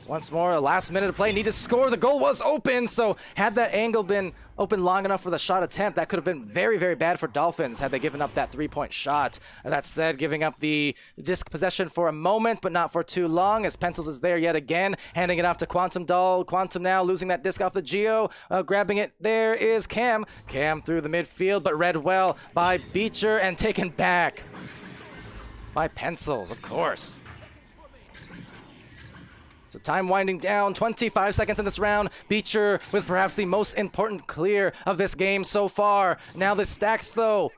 Once more, a last minute of play. Need to score. The goal was open, so had that angle been open long enough for the shot attempt, that could have been very, very bad for Dolphinz had they given up that 3-point shot. That said, giving up the disc possession for a moment, but not for too long, as Pencils is there yet again, handing it off to Quantum Doll. Quantum now losing that disc off the Geo, grabbing it. There is Cam. Cam through the midfield, but read well by Beecher and taken back by Pencils, of course. So time winding down, 25 seconds in this round. Beecher with perhaps the most important clear of this game so far. Now the stacks, though,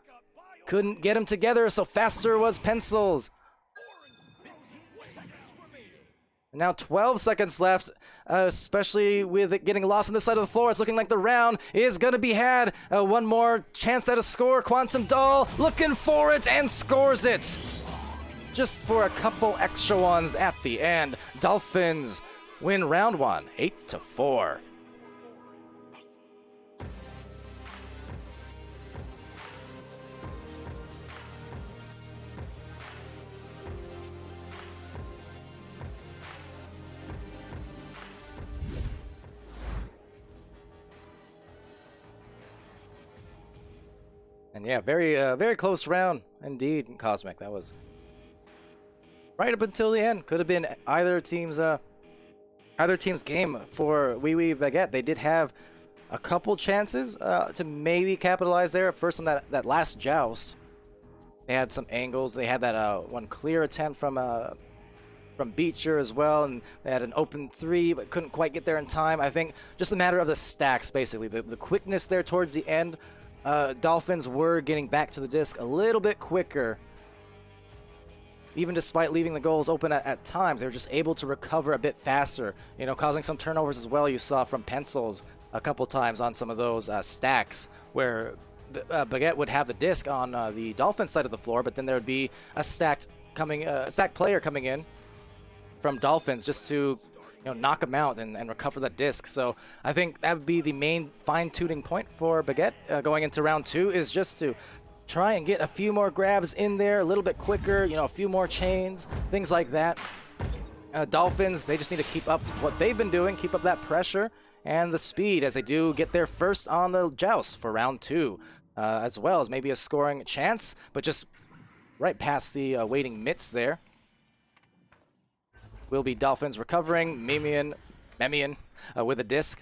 couldn't get them together, so faster was Pencils. And now 12 seconds left, especially with it getting lost on this side of the floor. It's looking like the round is going to be had. One more chance at a score. Quantum Doll looking for it and scores it. Just for a couple extra ones at the end. Dolphinz win round 1, 8-4. And yeah, very close round indeed, Cosmic. That was right up until the end. Could have been either team's game for Wee Wee Baguette. They did have a couple chances to maybe capitalize there. First on that last joust, they had some angles. They had that one clear attempt from Beecher as well, and they had an open 3, but couldn't quite get there in time. I think just a matter of the stacks, basically. The quickness there towards the end. Dolphinz were getting back to the disc a little bit quicker. Even despite leaving the goals open at times, they were just able to recover a bit faster, causing some turnovers as well. You saw from Pencils a couple times on some of those stacks where Baguette would have the disc on the Dolphin side of the floor, but then there would be a stacked player coming in from Dolphinz just to knock him out and recover that disc. So I think that would be the main fine-tuning point for Baguette going into round 2, is just to try and get a few more grabs in there a little bit quicker, a few more chains, things like that. Dolphinz, they just need to keep up what they've been doing, keep up that pressure and the speed as they do get their first on the joust for round 2, as well as maybe a scoring chance, but just right past the waiting mitts there. Will be Dolphinz recovering. Memian with a disc.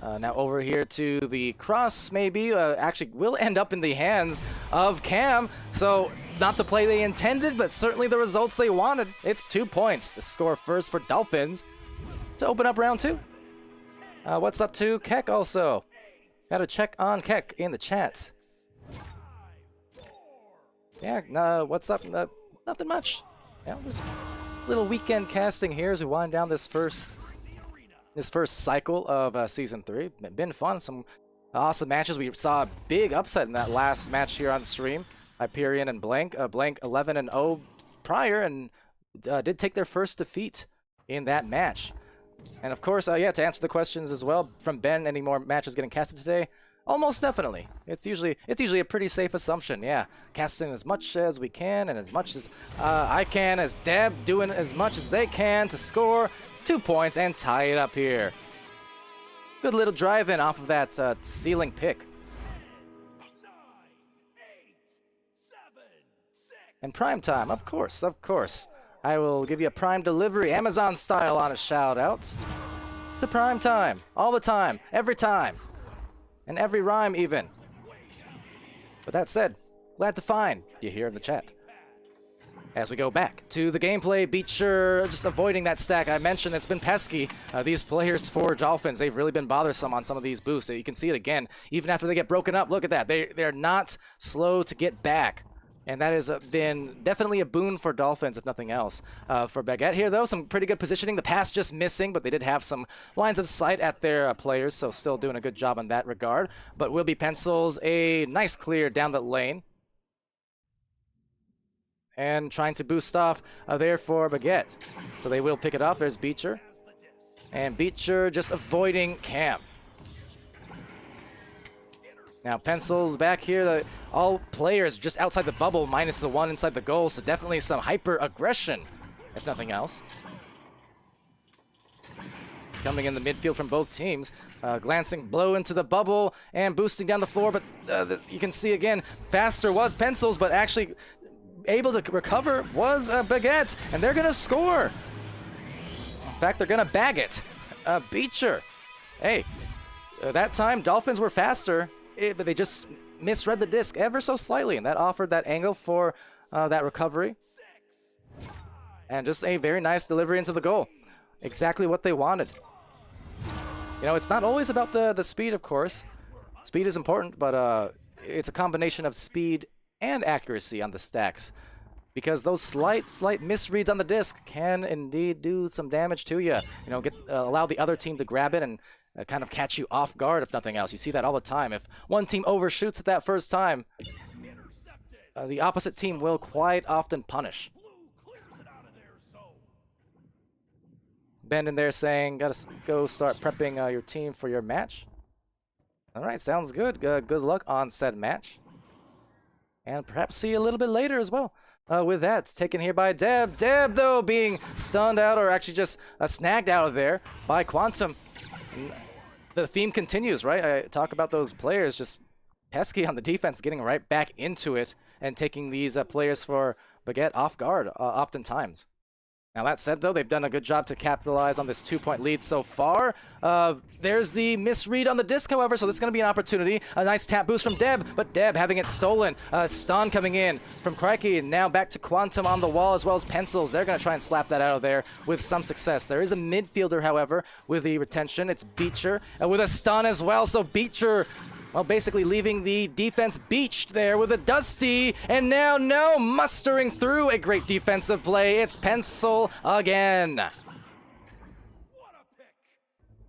Now over here to the cross, maybe. Actually, will end up in the hands of Cam. So, not the play they intended, but certainly the results they wanted. It's 2 points. The score first for Dolphinz to open up round 2. What's up to Keck also? Gotta check on Keck in the chat. Yeah, what's up? Nothing much. Yeah, just a little weekend casting here as we wind down this first cycle of Season 3. Been fun. Some awesome matches. We saw a big upset in that last match here on stream. Hyperion and Blank. Blank 11-0 prior and did take their first defeat in that match. And of course, yeah, to answer the questions as well from Ben, any more matches getting casted today? Almost definitely. It's usually a pretty safe assumption. Yeah, casting as much as we can and as much as I can, as Deb doing as much as they can to score 2 points and tie it up here. Good little drive-in off of that ceiling pick. 9, 8, 7, 6. And prime time, of course. I will give you a prime delivery, Amazon style, on a shout out to prime time, all the time, every time, and every rhyme even. But that said, glad to find you here in the chat. As we go back to the gameplay, Beecher just avoiding that stack. I mentioned it's been pesky. These players for Dolphinz, they've really been bothersome on some of these boosts. You can see it again, even after they get broken up. Look at that. They're not slow to get back. And that has been definitely a boon for Dolphinz, if nothing else. For Baguette here, though, some pretty good positioning. The pass just missing, but they did have some lines of sight at their players, so still doing a good job in that regard. But Will Be Pencils, a nice clear down the lane. And trying to boost off there for Baguette. So they will pick it off. There's Beecher. And Beecher just avoiding Cam. Now Pencils back here. All players just outside the bubble minus the one inside the goal. So definitely some hyper aggression, if nothing else. Coming in the midfield from both teams. Glancing blow into the bubble and boosting down the floor. But you can see again, faster was Pencils, but actually able to recover was Baguette, and they're gonna score. In fact, they're gonna bag it. Beecher, hey, that time Dolphinz were faster, but they just misread the disc ever so slightly, and that offered that angle for that recovery. And just a very nice delivery into the goal. Exactly what they wanted. You know, it's not always about the speed, of course. Speed is important, but it's a combination of speed and accuracy on the stacks, because those slight misreads on the disc can indeed do some damage to you. You know, allow the other team to grab it and kind of catch you off guard, if nothing else. You see that all the time. If one team overshoots it that first time, the opposite team will quite often punish. Ben in there saying, gotta go start prepping your team for your match. All right, sounds good. Good luck on said match. And perhaps see you a little bit later as well. With that, taken here by Deb. Deb, though, being stunned out, or actually just snagged out of there by Quantum. And the theme continues, right? I talk about those players just pesky on the defense, getting right back into it and taking these players for Baguette off guard oftentimes. Now, that said, though, they've done a good job to capitalize on this 2-point lead so far. There's the misread on the disc, however, so this is going to be an opportunity. A nice tap boost from Deb, but Deb having it stolen. Stun coming in from Crikey, and now back to Quantum on the wall, as well as Pencils. They're going to try and slap that out of there with some success. There is a midfielder, however, with the retention. It's Beecher, with a stun as well, so Beecher, well, basically leaving the defense beached there with a Dusty, and now mustering through a great defensive play. It's Pencil again.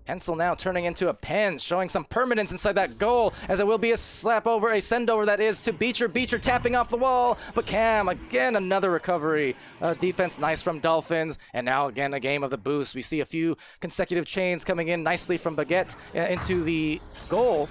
Pencil now turning into a pen, showing some permanence inside that goal, as it will be a send over that is to Beecher. Beecher tapping off the wall, but Cam, again, another recovery. Defense nice from Dolphinz, and now again a game of the boost. We see a few consecutive chains coming in nicely from Baguette into the goal.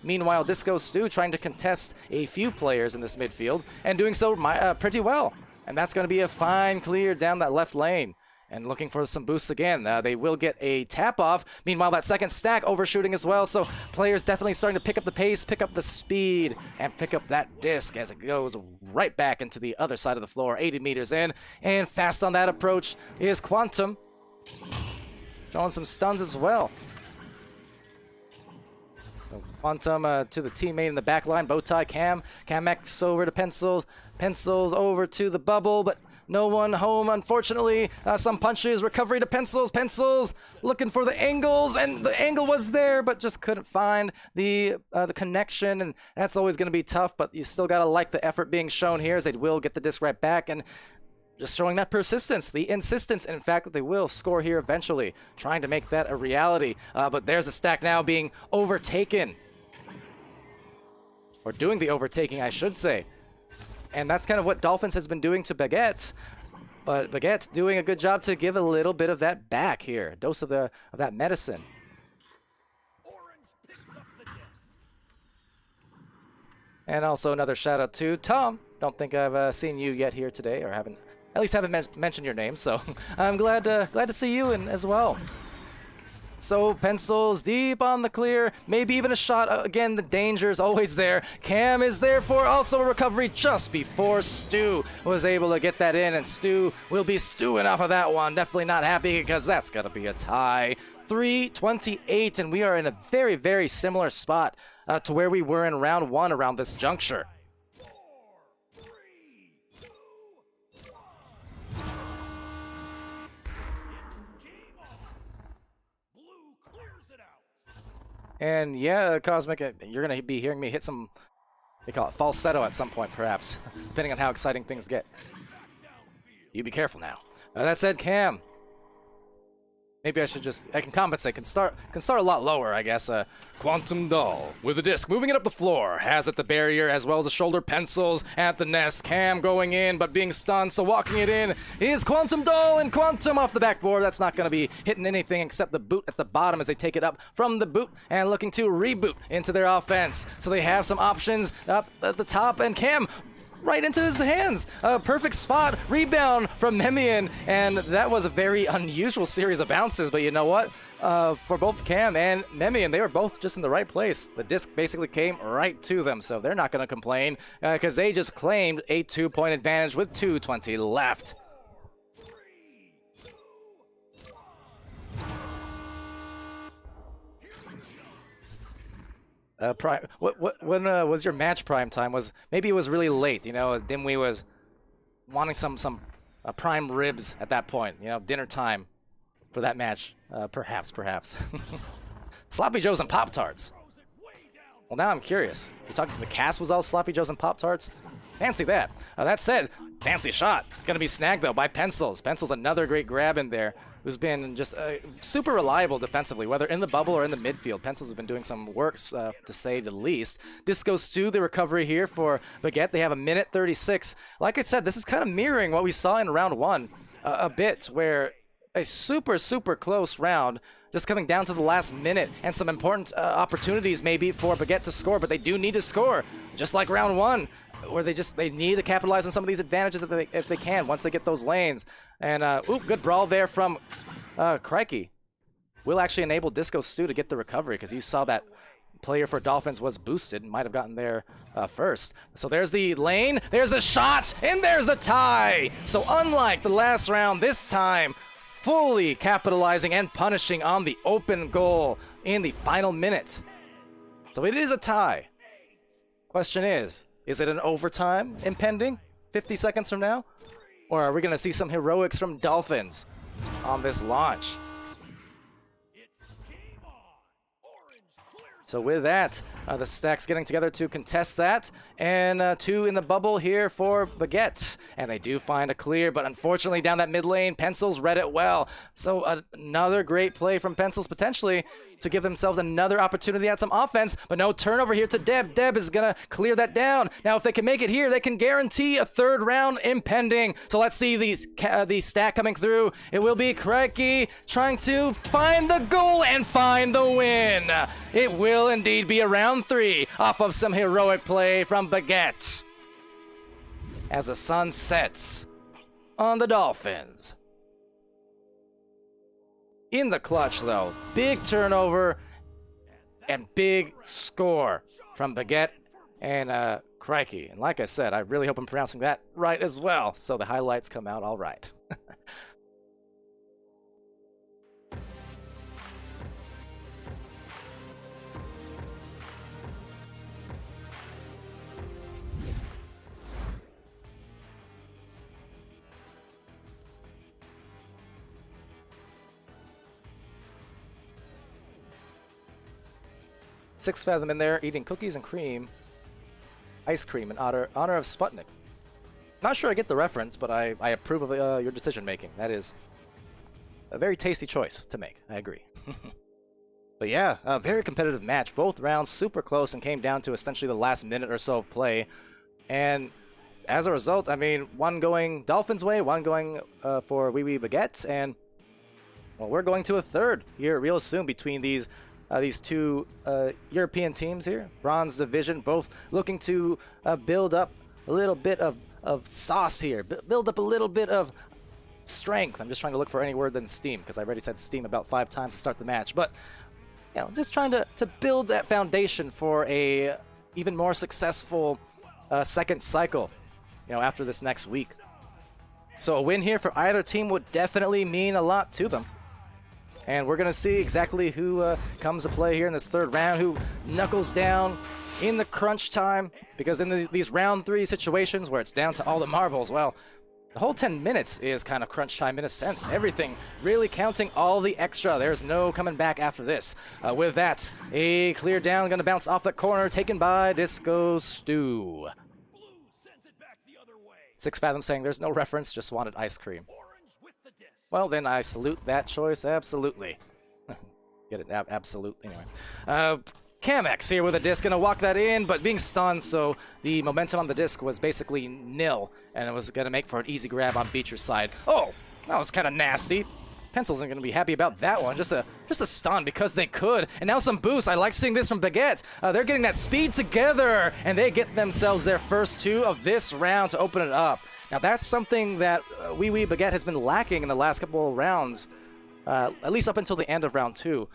Meanwhile, Disco Stu trying to contest a few players in this midfield, and doing so pretty well. And that's going to be a fine clear down that left lane. And looking for some boosts again. They will get a tap off. Meanwhile, that second stack overshooting as well. So players definitely starting to pick up the pace, pick up the speed, and pick up that disc as it goes right back into the other side of the floor, 80 meters in. And fast on that approach is Quantum. Showing some stuns as well. Quantum to the teammate in the back line. Bowtie, Cam. Cam X over to Pencils. Pencils over to the bubble, but no one home, unfortunately. Some punches, recovery to Pencils. Pencils looking for the angles, and the angle was there, but just couldn't find the connection, and that's always going to be tough, but you still got to like the effort being shown here, as they will get the disc right back, and just showing that persistence, the insistence, and in fact, that they will score here eventually, trying to make that a reality. But there's the stack now being overtaken, or doing the overtaking, I should say. And that's kind of what Dolphinz has been doing to Baguette. But Baguette doing a good job to give a little bit of that back here. A dose of that medicine. Orange picks up the disc. And also another shout out to Tom. Don't think I've seen you yet here today, or haven't mentioned your name. So I'm glad to see you as well. So Pencils deep on the clear, maybe even a shot. Again, the danger is always there. Cam is there for also a recovery just before Stu was able to get that in, and Stu will be stewing off of that one. Definitely not happy, because that's got to be a tie. 3:28, and we are in a very, very similar spot to where we were in round 1 around this juncture. 4, 3, 2, 1. It's game on. Blue clears it out. And yeah, Cosmic, you're going to be hearing me hit some, they call it falsetto at some point, perhaps, depending on how exciting things get. You be careful now. That said, Cam, maybe I can compensate, can start a lot lower, I guess. Quantum Doll with the disc, moving it up the floor, has at the barrier as well as the shoulder. Pencils at the nest. Cam going in, but being stunned, so walking it in is Quantum Doll, and Quantum off the backboard. That's not going to be hitting anything except the boot at the bottom as they take it up from the boot and looking to reboot into their offense. So they have some options up at the top, and Cam right into his hands. Perfect spot. Rebound from Memian. And that was a very unusual series of bounces. But you know what? For both Cam and Memian, they were both just in the right place. The disc basically came right to them. So they're not going to complain because they just claimed a 2-point advantage with 2:20 left. When was your match prime time? Maybe it was really late, you know. Dimwee was wanting some prime ribs at that point, you know, dinner time for that match. Perhaps. Sloppy Joes and Pop-Tarts. Well, now I'm curious. You're talking the cast was all Sloppy Joes and Pop-Tarts? Fancy that. That said, fancy shot. Gonna be snagged though by Pencils. Pencils, another great grab in there, who's been just super reliable defensively, whether in the bubble or in the midfield. Pencils has been doing some works, to say the least. Disco Stu, the recovery here for Baguette. They have 1:36. Like I said, this is kind of mirroring what we saw in round 1 a bit, where a super close round, just coming down to the last minute, and some important opportunities maybe for Baguette to score, but they do need to score, just like round 1. Where they need to capitalize on some of these advantages if they can once they get those lanes. And good brawl there from Crikey. Will actually enable Disco Stu to get the recovery, because you saw that player for Dolphinz was boosted and might have gotten there first. So there's the lane, there's the shot, and there's the tie. So unlike the last round, this time fully capitalizing and punishing on the open goal in the final minute. So it is a tie. Question is it an overtime impending 50 seconds from now? Or are we going to see some heroics from Dolphinz on this launch? So with that, the stacks getting together to contest that, and 2 in the bubble here for Baguette, and they do find a clear, but unfortunately down that mid lane, Pencils read it well. So another great play from Pencils, potentially to give themselves another opportunity at some offense, but no turnover here to Deb. Deb is gonna clear that down. Now if they can make it here, they can guarantee a 3rd round impending. So let's see the stack coming through. It will be Crikey trying to find the goal and find the win. It will indeed be a round 3 off of some heroic play from Baguette, as the sun sets on the Dolphinz. In the clutch, though, big turnover and big score from Baguette and Crikey. And like I said, I really hope I'm pronouncing that right as well, so the highlights come out all right. Six Fathom in there eating cookies and cream, ice cream in honor of Sputnik. Not sure I get the reference, but I approve of your decision making. That is a very tasty choice to make. I agree. But yeah, a very competitive match. Both rounds super close and came down to essentially the last minute or so of play. And as a result, I mean, one going Dolphinz' way, one going for Baguette, and well, we're going to a third here real soon between these two European teams here. Bronze Division, both looking to build up a little bit of sauce here, build up a little bit of strength. I'm just trying to look for any word than steam, because I already said steam about 5 times to start the match. But you know, just trying to build that foundation for a even more successful second cycle, you know, after this next week. So a win here for either team would definitely mean a lot to them. And we're going to see exactly who comes to play here in this third round, who knuckles down in the crunch time, because in these round 3 situations where it's down to all the marbles, well, the whole 10 minutes is kind of crunch time in a sense. Everything really counting all the extra. There's no coming back after this. With that, a clear down, going to bounce off the corner, taken by Disco Stew. Blue sends it back the other way. Six Fathom saying there's no reference, just wanted ice cream. Orange with the disc. Well, then I salute that choice, absolutely. Get it? Absolutely. Anyway. Camex here with a disc, gonna walk that in, but being stunned, so the momentum on the disc was basically nil, and it was gonna make for an easy grab on Beecher's side. Oh, that was kind of nasty. Pencil isn't gonna be happy about that one. Just a stun because they could, and now some boost. I like seeing this from Baguette. They're getting that speed together, and they get themselves their first 2 of this round to open it up. Now that's something that Baguette has been lacking in the last couple of rounds, at least up until the end of round 2.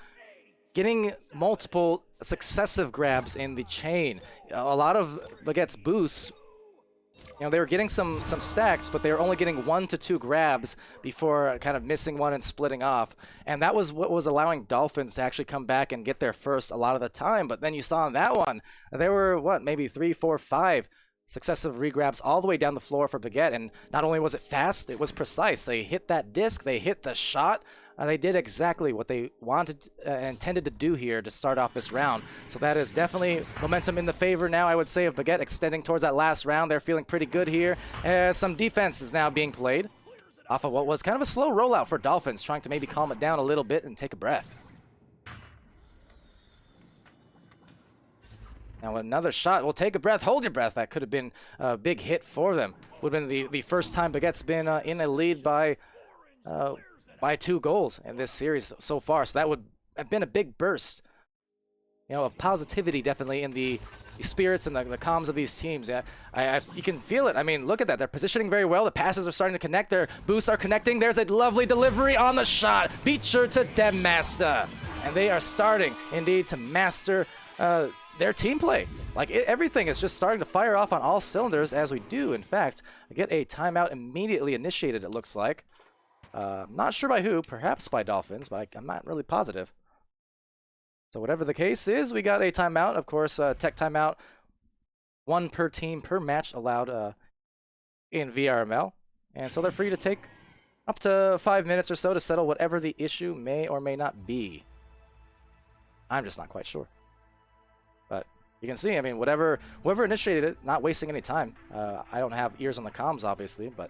Getting multiple successive grabs in the chain. A lot of Baguette's boosts, you know, they were getting some stacks, but they were only getting 1 to 2 grabs before kind of missing one and splitting off. And that was what was allowing Dolphinz to actually come back and get there first a lot of the time. But then you saw in that one, there were, what, maybe 3, 4, 5 successive regrabs all the way down the floor for Baguette. And not only was it fast, it was precise. They hit that disc, they hit the shot. They did exactly what they wanted and intended to do here to start off this round. So that is definitely momentum in the favor now, I would say, of Baguette extending towards that last round. They're feeling pretty good here. Some defense is now being played off of what was kind of a slow rollout for Dolphinz, trying to maybe calm it down a little bit and take a breath. Now another shot. Well, take a breath, hold your breath. That could have been a big hit for them. Would have been the first time Baguette's been in a lead by 2 goals in this series so far. So that would have been a big burst, you know, of positivity definitely in the spirits and the comms of these teams. Yeah, you can feel it. I mean, look at that. They're positioning very well. The passes are starting to connect. Their boosts are connecting. There's a lovely delivery on the shot. Beecher to Demmaster. And they are starting, indeed, to master their team play. Like, everything is just starting to fire off on all cylinders as we do, in fact, get a timeout immediately initiated, it looks like. Not sure by who, perhaps by Dolphinz, but I'm not really positive. So whatever the case is, we got a timeout. Of course, tech timeout, 1 per team per match allowed in VRML. And so they're free to take up to 5 minutes or so to settle whatever the issue may or may not be. I'm just not quite sure. But you can see, I mean, whoever initiated it, not wasting any time. I don't have ears on the comms, obviously, but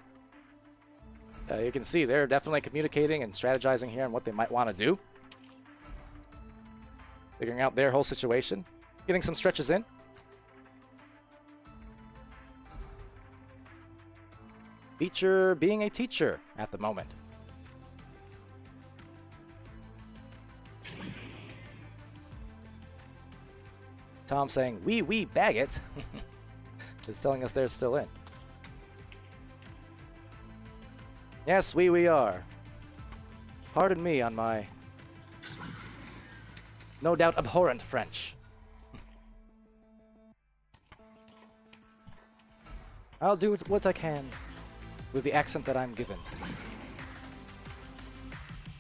you can see they're definitely communicating and strategizing here on what they might want to do. Figuring out their whole situation. Getting some stretches in. Beecher being a teacher at the moment. Tom saying, "We Baguette," is telling us they're still in. Yes, we are. Pardon me on my no doubt abhorrent French. I'll do what I can with the accent that I'm given.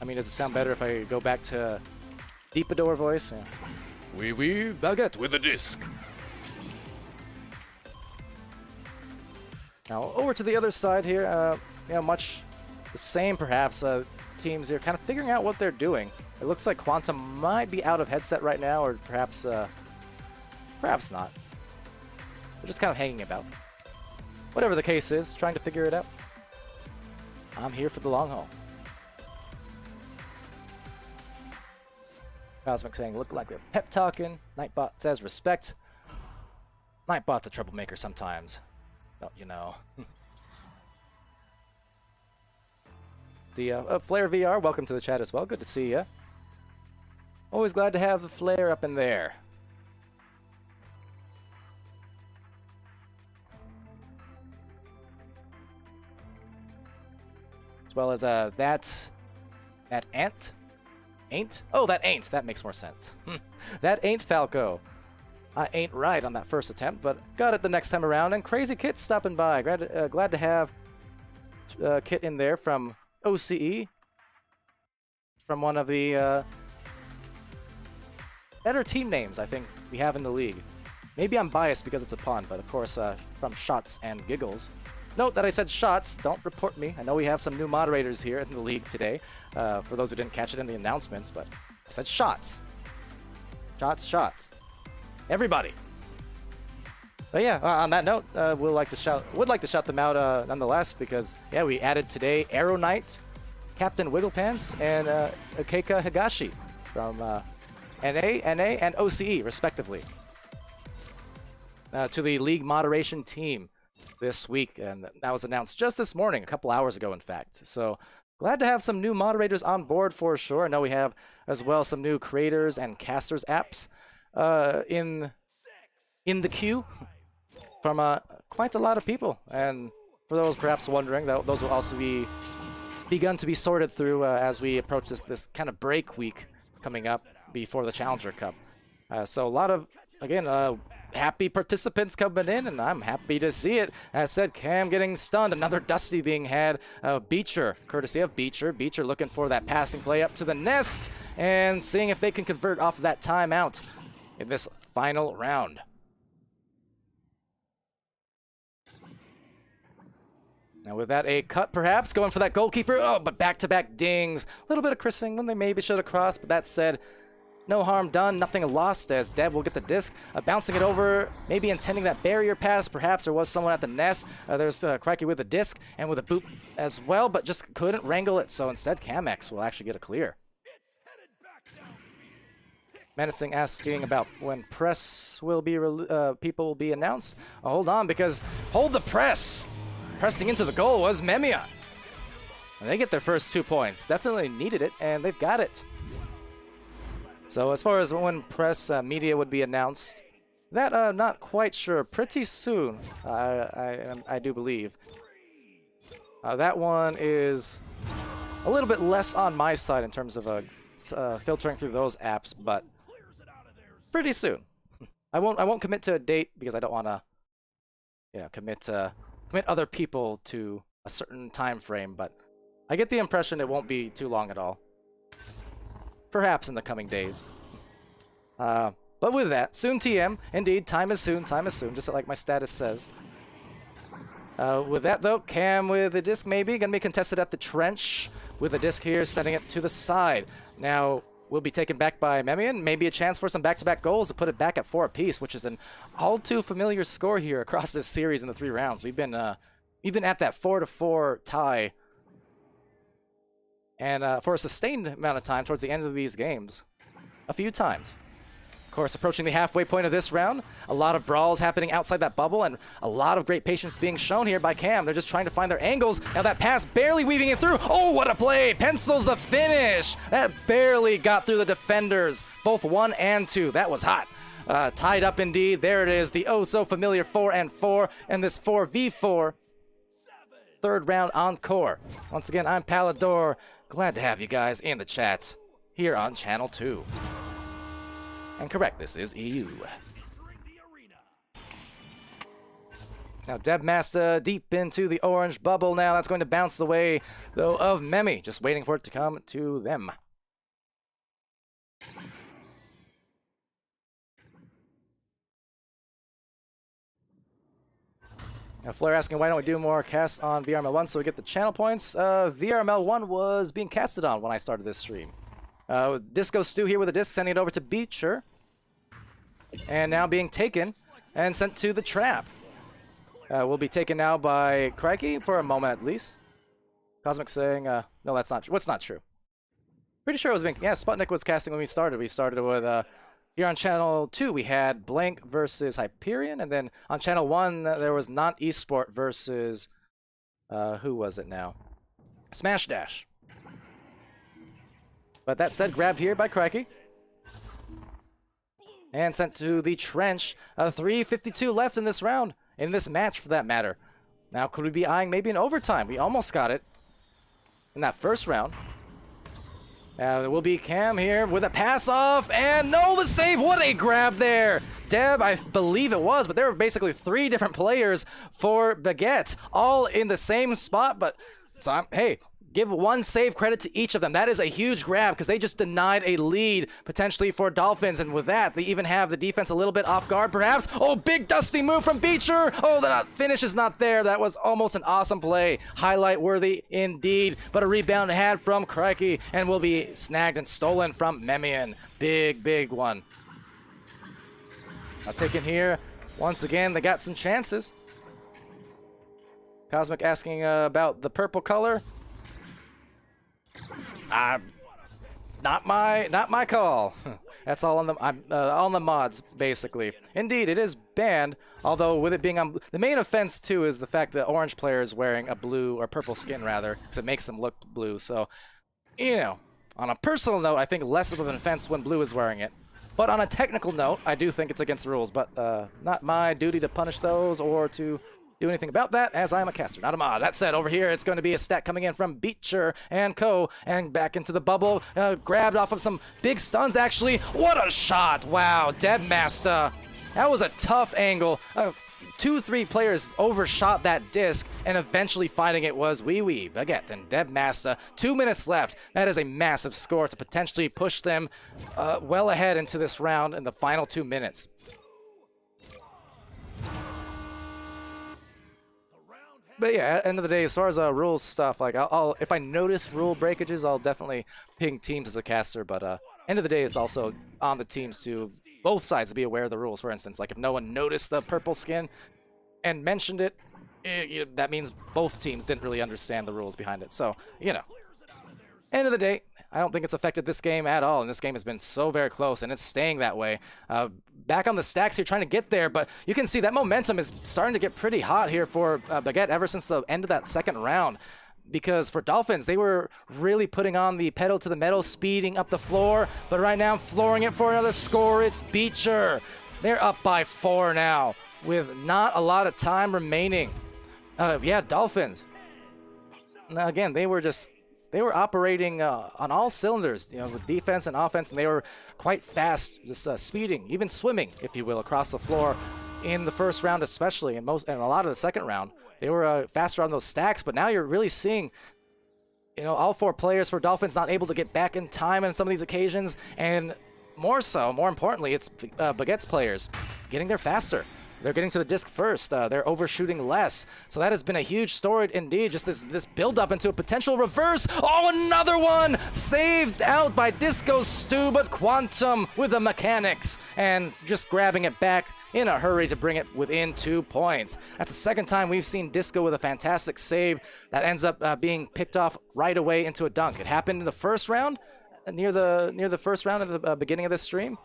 I mean, does it sound better if I go back to Deepador voice? Yeah. Oui, Baguette with a disc. Now, over to the other side here, you know, much the same perhaps. Teams here kind of figuring out what they're doing. It looks like Quantum might be out of headset right now, or perhaps perhaps not. They're just kind of hanging about. Whatever the case is, trying to figure it out. I'm here for the long haul. Cosmic saying, look like they're pep talking. Nightbot says, respect. Nightbot's a troublemaker sometimes. Don't you know? See ya. Flare VR, welcome to the chat as well. Good to see ya. Always glad to have the Flare up in there. As well as that ant. Ain't? Oh, that ain't. That makes more sense. That ain't Falco. I ain't right on that first attempt, but got it the next time around. And Crazy Kit stopping by. Glad to have Kit in there from OCE. From one of the better team names I think we have in the league. Maybe I'm biased because it's a pun, but of course from Shots and Giggles. Note that I said shots. Don't report me. I know we have some new moderators here in the league today. For those who didn't catch it in the announcements, but I said shots. Shots. Everybody. But yeah, on that note, would like to shout them out nonetheless because yeah, we added today Arrow Knight, Captain Wigglepants, and Keika Higashi from NA, and OCE respectively to the league moderation team this week, and that was announced just this morning, a couple hours ago in fact. So glad to have some new moderators on board for sure. I know we have as well some new creators and casters apps in the queue from quite a lot of people, and for those perhaps wondering, those will also be begun to be sorted through as we approach this kind of break week coming up before the Challenger Cup. So a lot of, again, happy participants coming in, and I'm happy to see it. As said, Cam getting stunned. Another Dusty being had. Beecher, courtesy of Beecher. Beecher looking for that passing play up to the nest and seeing if they can convert off of that timeout in this final round. Now with that, a cut perhaps, going for that goalkeeper. Oh, but back-to-back dings. A little bit of christening when they maybe should have crossed, but that said, no harm done, nothing lost as Deb will get the disc, bouncing it over, maybe intending that barrier pass. Perhaps there was someone at the nest. There's Crikey with the disc and with a boot as well, but just couldn't wrangle it. So instead, Camex will actually get a clear. Menacing asking about when press will be, people will be announced. Oh, hold on, because hold the press. Pressing into the goal was Memion. And they get their first 2 points. Definitely needed it, and they've got it. So as far as when press media would be announced, that not quite sure. Pretty soon, I do believe. That one is a little bit less on my side in terms of filtering through those apps, but pretty soon. I won't commit to a date because I don't want to, commit other people to a certain time frame. But I get the impression it won't be too long at all. Perhaps in the coming days. But with that, soon TM. Indeed, time is soon, just like my status says. With that though, Cam with the disc maybe, gonna be contested at the trench with the disc here, setting it to the side. Now, will be taken back by Memion. Maybe a chance for some back-to-back goals to put it back at 4 apiece, which is an all too familiar score here across this series in the 3 rounds. We've been even at that 4-4 tie. And for a sustained amount of time towards the end of these games. A few times. Of course, approaching the halfway point of this round, a lot of brawls happening outside that bubble, and a lot of great patience being shown here by Cam. They're just trying to find their angles. Now that pass barely weaving it through. Oh, what a play! Pencils the finish! That barely got through the defenders, both 1 and 2. That was hot. Tied up indeed. There it is, the oh-so-familiar 4-4, and this 4v4 third round encore. Once again, I'm Palidore. Glad to have you guys in the chat here on Channel 2. And correct, this is EU. Now Debmaster deep into the orange bubble now. That's going to bounce the way, though, of Memi. Just waiting for it to come to them. Now Flare asking why don't we do more casts on VRML 1 so we get the channel points. VRML 1 was being casted on when I started this stream. Disco Stew here with a disc, sending it over to Beecher. and now being taken and sent to the trap. Will be taken now by Crikey for a moment at least. Cosmic saying, no, that's not true. What's not true? Pretty sure it was being, yeah, Sputnik was casting when we started. We started with, here on channel 2, we had Blank versus Hyperion, and then on channel 1, there was Not Esport versus, who was it now? Smash Dash. But that said, grabbed here by Crikey. And sent to the trench. 3:52 left in this round. In this match, for that matter. Now, could we be eyeing maybe an overtime? We almost got it in that first round. There will be Cam here with a pass off, and no, the save! What a grab there! Deb, I believe it was, but there were basically 3 different players for Baguette, all in the same spot, but so hey, give one save credit to each of them. That is a huge grab because they just denied a lead potentially for Dolphinz, and with that, they even have the defense a little bit off guard, perhaps. Oh, big dusty move from Beecher. Oh, the finish is not there. That was almost an awesome play. Highlight worthy indeed, but a rebound had from Crikey and will be snagged and stolen from Memian. Big one. Now taken here. Once again, they got some chances. Cosmic asking about the purple color. Not my call. That's all on the mods, basically. Indeed, it is banned. Although with it being on the main offense too is the fact that orange player is wearing a blue or purple skin rather, because it makes them look blue. So, you know, on a personal note, I think less of an offense when blue is wearing it. But on a technical note, I do think it's against the rules. But not my duty to punish those or to do anything about that, as I am a caster, not a mod. That said, over here, it's going to be a stack coming in from Beecher and Co. And back into the bubble. Grabbed off of some big stuns, actually. What a shot. Wow, Debmaster. That was a tough angle. 2-3 players overshot that disc, and eventually finding it was Wee Baguette and Debmaster. 2 minutes left. That is a massive score to potentially push them well ahead into this round in the final 2 minutes. But yeah, at the end of the day, as far as rules stuff, like I'll if I notice rule breakages, I'll definitely ping teams as a caster. But end of the day, it's also on the teams to both sides to be aware of the rules. For instance, like if no one noticed the purple skin and mentioned it, that means both teams didn't really understand the rules behind it. So you know, end of the day, I don't think it's affected this game at all, and this game has been so very close, and it's staying that way. Back on the stacks here, trying to get there, but you can see that momentum is starting to get pretty hot here for Baguette ever since the end of that second round. Because for Dolphinz, they were really putting on the pedal to the metal, speeding up the floor, but right now flooring it for another score. It's Beecher. They're up by 4 now, with not a lot of time remaining. Yeah, Dolphinz. Now again, they were operating on all cylinders, you know, with defense and offense, and they were quite fast, just speeding, even swimming, if you will, across the floor in the first round, especially, and a lot of the second round. They were faster on those stacks, but now you're really seeing, you know, all 4 players for Dolphinz not able to get back in time on some of these occasions, and more importantly, it's Baguette's players getting there faster. They're getting to the disc first. They're overshooting less. So that has been a huge story indeed. Just this build-up into a potential reverse. Oh, another one! Saved out by Disco Stu, but Quantum with the mechanics. And just grabbing it back in a hurry to bring it within 2 points. That's the second time we've seen Disco with a fantastic save that ends up being picked off right away into a dunk. It happened in the first round, near the first round at the beginning of this stream.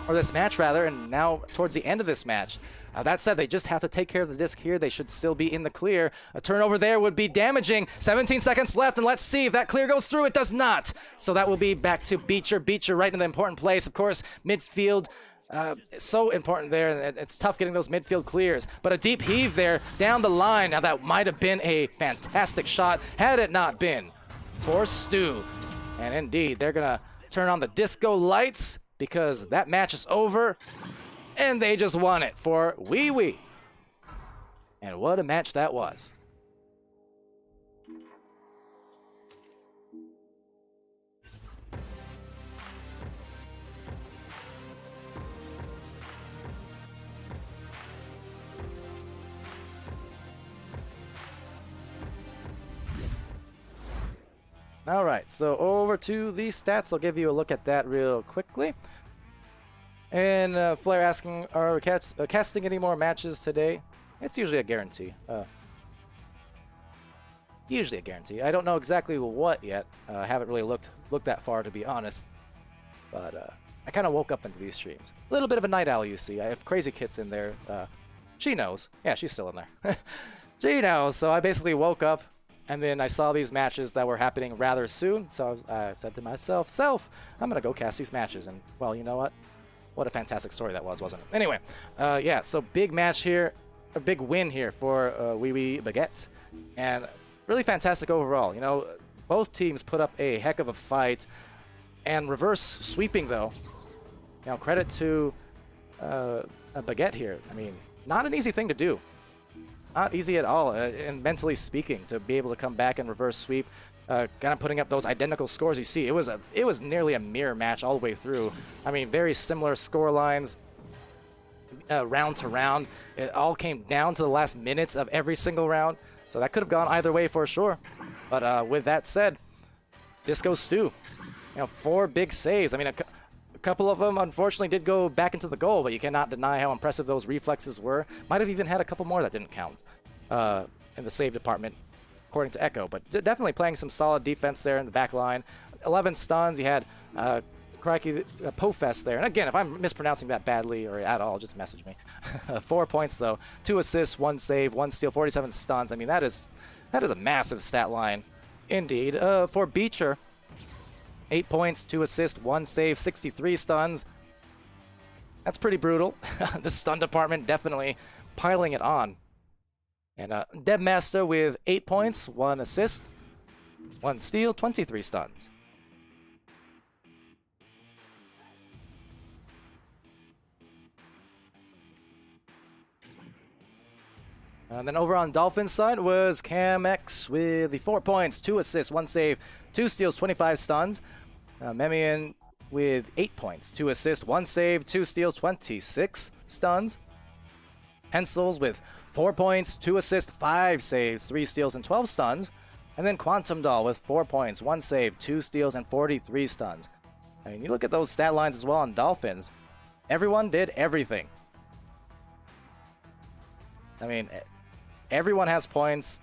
Or this match, rather, and now towards the end of this match. That said, they just have to take care of the disc here. They should still be in the clear. A turnover there would be damaging. 17 seconds left, and let's see if that clear goes through. It does not. So that will be back to Beecher. Beecher right in the important place. Of course, midfield, so important there. It's tough getting those midfield clears. But a deep heave there down the line. Now that might have been a fantastic shot had it not been for Stu. And indeed, they're going to turn on the disco lights, because that match is over, and they just won it for Wee. And what a match that was. All right, so over to the stats. I'll give you a look at that real quickly. And Flair asking, are we casting any more matches today? It's usually a guarantee. Usually a guarantee. I don't know exactly what yet. I haven't really looked that far, to be honest. But I kind of woke up into these streams. A little bit of a night owl, you see. I have Crazy Kit's in there. She knows. Yeah, she's still in there. She knows. So I basically woke up, and then I saw these matches that were happening rather soon. So I said to myself, I'm going to go cast these matches. And, well, you know what? What a fantastic story that was, wasn't it? Anyway, yeah, so big match here. A big win here for Wee Baguette. And really fantastic overall. You know, both teams put up a heck of a fight. And reverse sweeping, though. You know, credit to a Baguette here. I mean, not an easy thing to do. Not easy at all, and mentally speaking, to be able to come back and reverse sweep. Kind of putting up those identical scores you see. It was nearly a mirror match all the way through. I mean, very similar score lines, round to round. It all came down to the last minutes of every single round. So that could have gone either way for sure. But with that said, Disco Stew, you know, 4 big saves. I mean, a couple of them unfortunately did go back into the goal, but you cannot deny how impressive those reflexes were. Might have even had a couple more that didn't count in the save department, according to Echo. But definitely playing some solid defense there in the back line. 11 stuns. You had Crikey Pofest there. And again, if I'm mispronouncing that badly or at all, just message me. 4 points though. 2 assists, 1 save, 1 steal, 47 stuns. I mean, that is a massive stat line indeed. For Beecher, 8 points, 2 assists, 1 save, 63 stuns. That's pretty brutal. The stun department definitely piling it on. And Debmaster with 8 points, 1 assist, 1 steal, 23 stuns. And then over on Dolphinz side was Cam X with the 4 points, 2 assists, 1 save, 2 steals, 25 stuns. Memian with 8 points, 2 assists, 1 save, 2 steals, 26 stuns. Pencils with 4 points, 2 assists, 5 saves, 3 steals, and 12 stuns. And then Quantum Doll with 4 points, 1 save, 2 steals, and 43 stuns. I mean, you look at those stat lines as well on Dolphinz. Everyone did everything. I mean, everyone has points.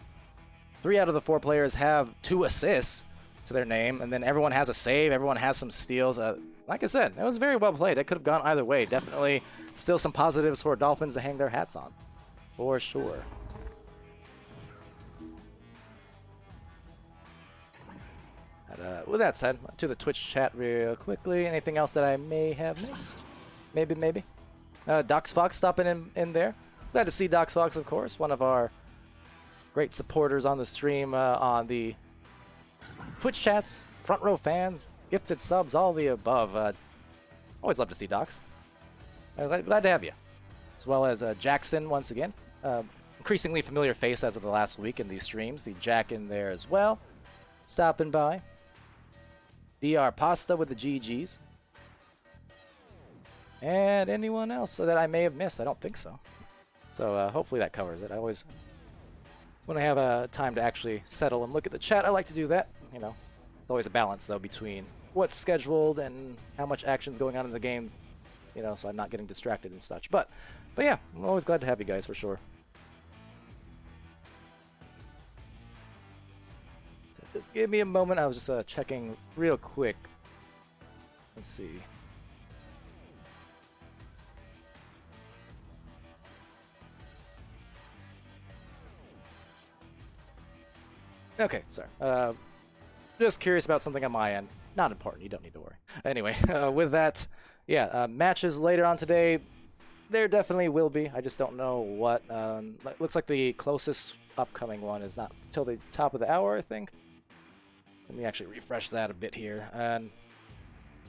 3 out of the 4 players have 2 assists to their name, and then everyone has a save, everyone has some steals. Like I said, it was very well played. It could have gone either way. Definitely still some positives for Dolphinz to hang their hats on, for sure. But, with that said, to the Twitch chat real quickly. Anything else that I may have missed? Maybe. Dox Fox stopping in there. Glad to see Dox Fox, of course, one of our great supporters on the stream, on the Twitch chats, front row fans, gifted subs, all the above. Always love to see Dox. Glad to have you. As well as Jackson, once again. Increasingly familiar face as of the last week in these streams. The Jack in there as well. Stopping by. DR Pasta with the GGs. And anyone else that I may have missed? I don't think so. So hopefully that covers it. I always, when I have time to actually settle and look at the chat, I like to do that. You know, it's always a balance though between what's scheduled and how much action's going on in the game. You know, so I'm not getting distracted and such. But yeah, I'm always glad to have you guys for sure. So just give me a moment. I was just checking real quick. Let's see. Okay, sorry. Just curious about something on my end. Not important, you don't need to worry. Anyway, with that, yeah, matches later on today, there definitely will be. I just don't know what. Looks like the closest upcoming one is not till the top of the hour, I think. Let me actually refresh that a bit here. And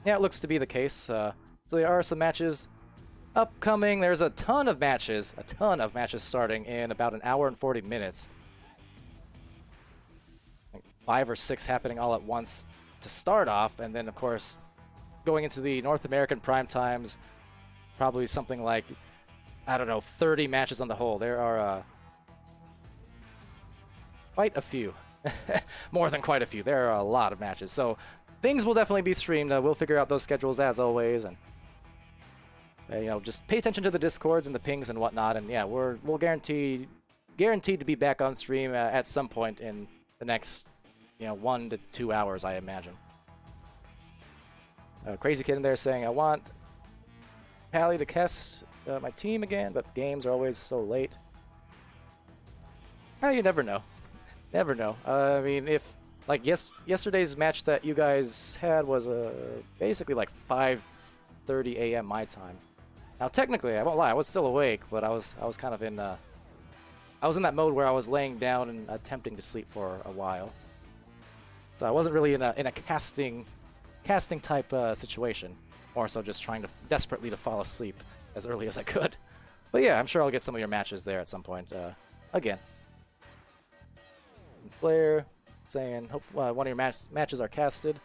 yeah, it looks to be the case. So there are some matches upcoming. There's a ton of matches starting in about an hour and 40 minutes. 5 or 6 happening all at once to start off, and then of course going into the North American prime times, probably something like, I don't know, 30 matches on the whole. There are quite a few. More than quite a few. There are a lot of matches, so things will definitely be streamed. We'll figure out those schedules as always, and You know, just pay attention to the discords and the pings and whatnot, and yeah, we'll guaranteed to be back on stream at some point in the next, you know, 1 to 2 hours, I imagine. Crazy Kid in there saying, I want Pally to cast my team again, but games are always so late. You never know. Never know. I mean, if like yesterday's match that you guys had was basically like 5:30 a.m. my time. Now technically, I won't lie, I was still awake, but I was kind of in I was in that mode where I was laying down and attempting to sleep for a while. So I wasn't really in a casting type situation, more so just trying to desperately to fall asleep as early as I could. But yeah, I'm sure I'll get some of your matches there at some point again. Flair saying, hope one of your matches are casted.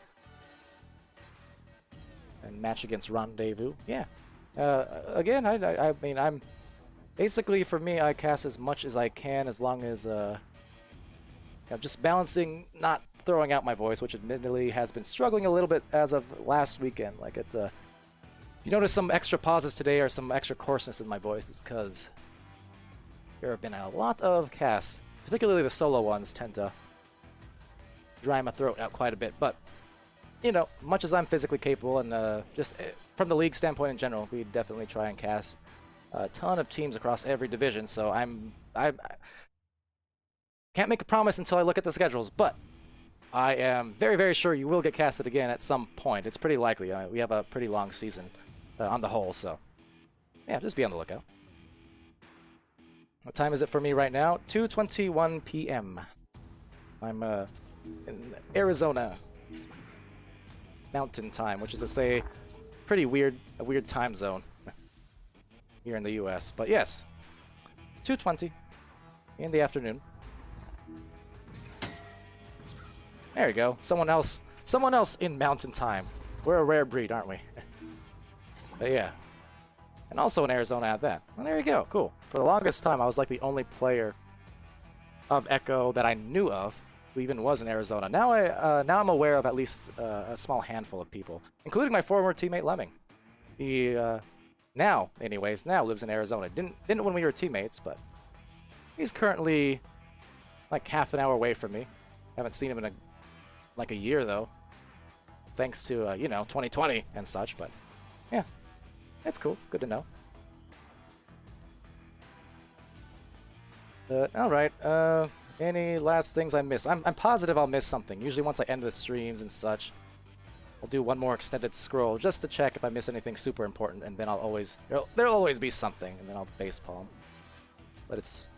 And match against Rendezvous. Yeah. Again, I mean, I'm basically, for me, I cast as much as I can, as long as you know, just balancing, not throwing out my voice, which admittedly has been struggling a little bit as of last weekend. Like, it's if you notice some extra pauses today or some extra coarseness in my voice, it's because there have been a lot of casts, particularly the solo ones, tend to dry my throat out quite a bit. But you know, much as I'm physically capable, and just from the league standpoint in general, we definitely try and cast a ton of teams across every division. So I can't make a promise until I look at the schedules, but I am very, very sure you will get casted again at some point. It's pretty likely. We have a pretty long season on the whole, so yeah, just be on the lookout. What time is it for me right now? 2:21 p.m. I'm in Arizona Mountain Time, which is to say, a weird time zone here in the U.S. But yes, 2:20 in the afternoon. There you go. Someone else in Mountain Time. We're a rare breed, aren't we? But yeah. And also in Arizona at that. Well, there you go. Cool. For the longest time, I was like the only player of Echo that I knew of who even was in Arizona. Now I'm aware of at least a small handful of people, including my former teammate Lemming. He now lives in Arizona. Didn't when we were teammates, but he's currently like half an hour away from me. Haven't seen him in like a year though, thanks to you know, 2020 and such. But yeah, it's cool. Good to know. All right. Any last things I miss? I'm positive I'll miss something. Usually once I end the streams and such, I'll do one more extended scroll just to check if I miss anything super important, and then there'll always be something, and then I'll facepalm. But it's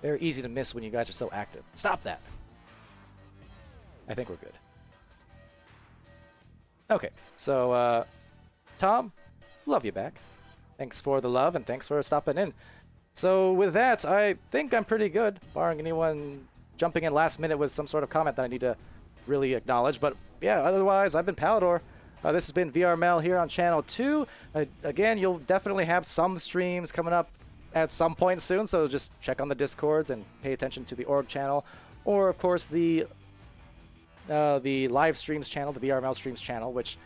very easy to miss when you guys are so active. Stop that. I think we're good. Okay, so Tom, love you back. Thanks for the love and thanks for stopping in. So with that, I think I'm pretty good, barring anyone jumping in last minute with some sort of comment that I need to really acknowledge. But yeah, otherwise, I've been Palidore. This has been VRML here on Channel 2. Again, you'll definitely have some streams coming up at some point soon, so just check on the Discords and pay attention to the org channel. Or, of course, the live streams channel, the VRML streams channel, which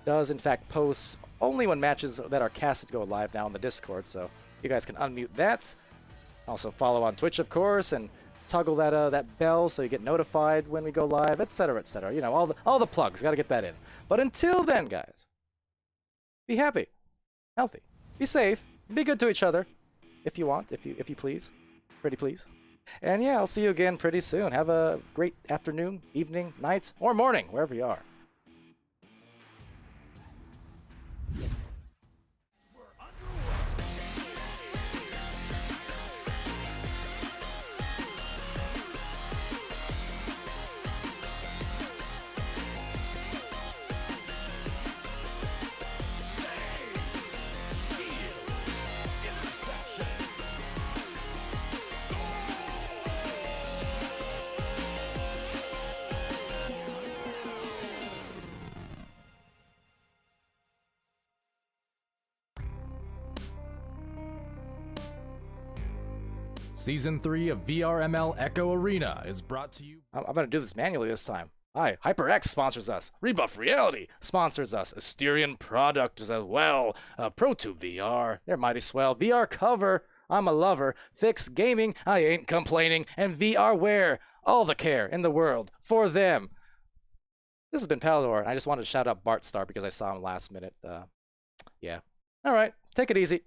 does, in fact, post only when matches that are casted go live now on the Discord, so you guys can unmute that. Also follow on Twitch, of course, and toggle that bell so you get notified when we go live, etc., etc. You know, all the plugs. Got to get that in. But until then, guys, be happy, healthy, be safe, be good to each other, if you want, if you please, pretty please. And yeah, I'll see you again pretty soon. Have a great afternoon, evening, night, or morning, wherever you are. Season 3 of VRML Echo Arena is brought to you. I'm going to do this manually this time. Hi, HyperX sponsors us. Rebuff Reality sponsors us. Asterion Products as well. Pro2 VR, they're mighty swell. VR Cover, I'm a lover. Fix Gaming, I ain't complaining. And VR Wear, all the care in the world for them. This has been Palidore. I just wanted to shout out Bart Star because I saw him last minute. Yeah. All right, take it easy.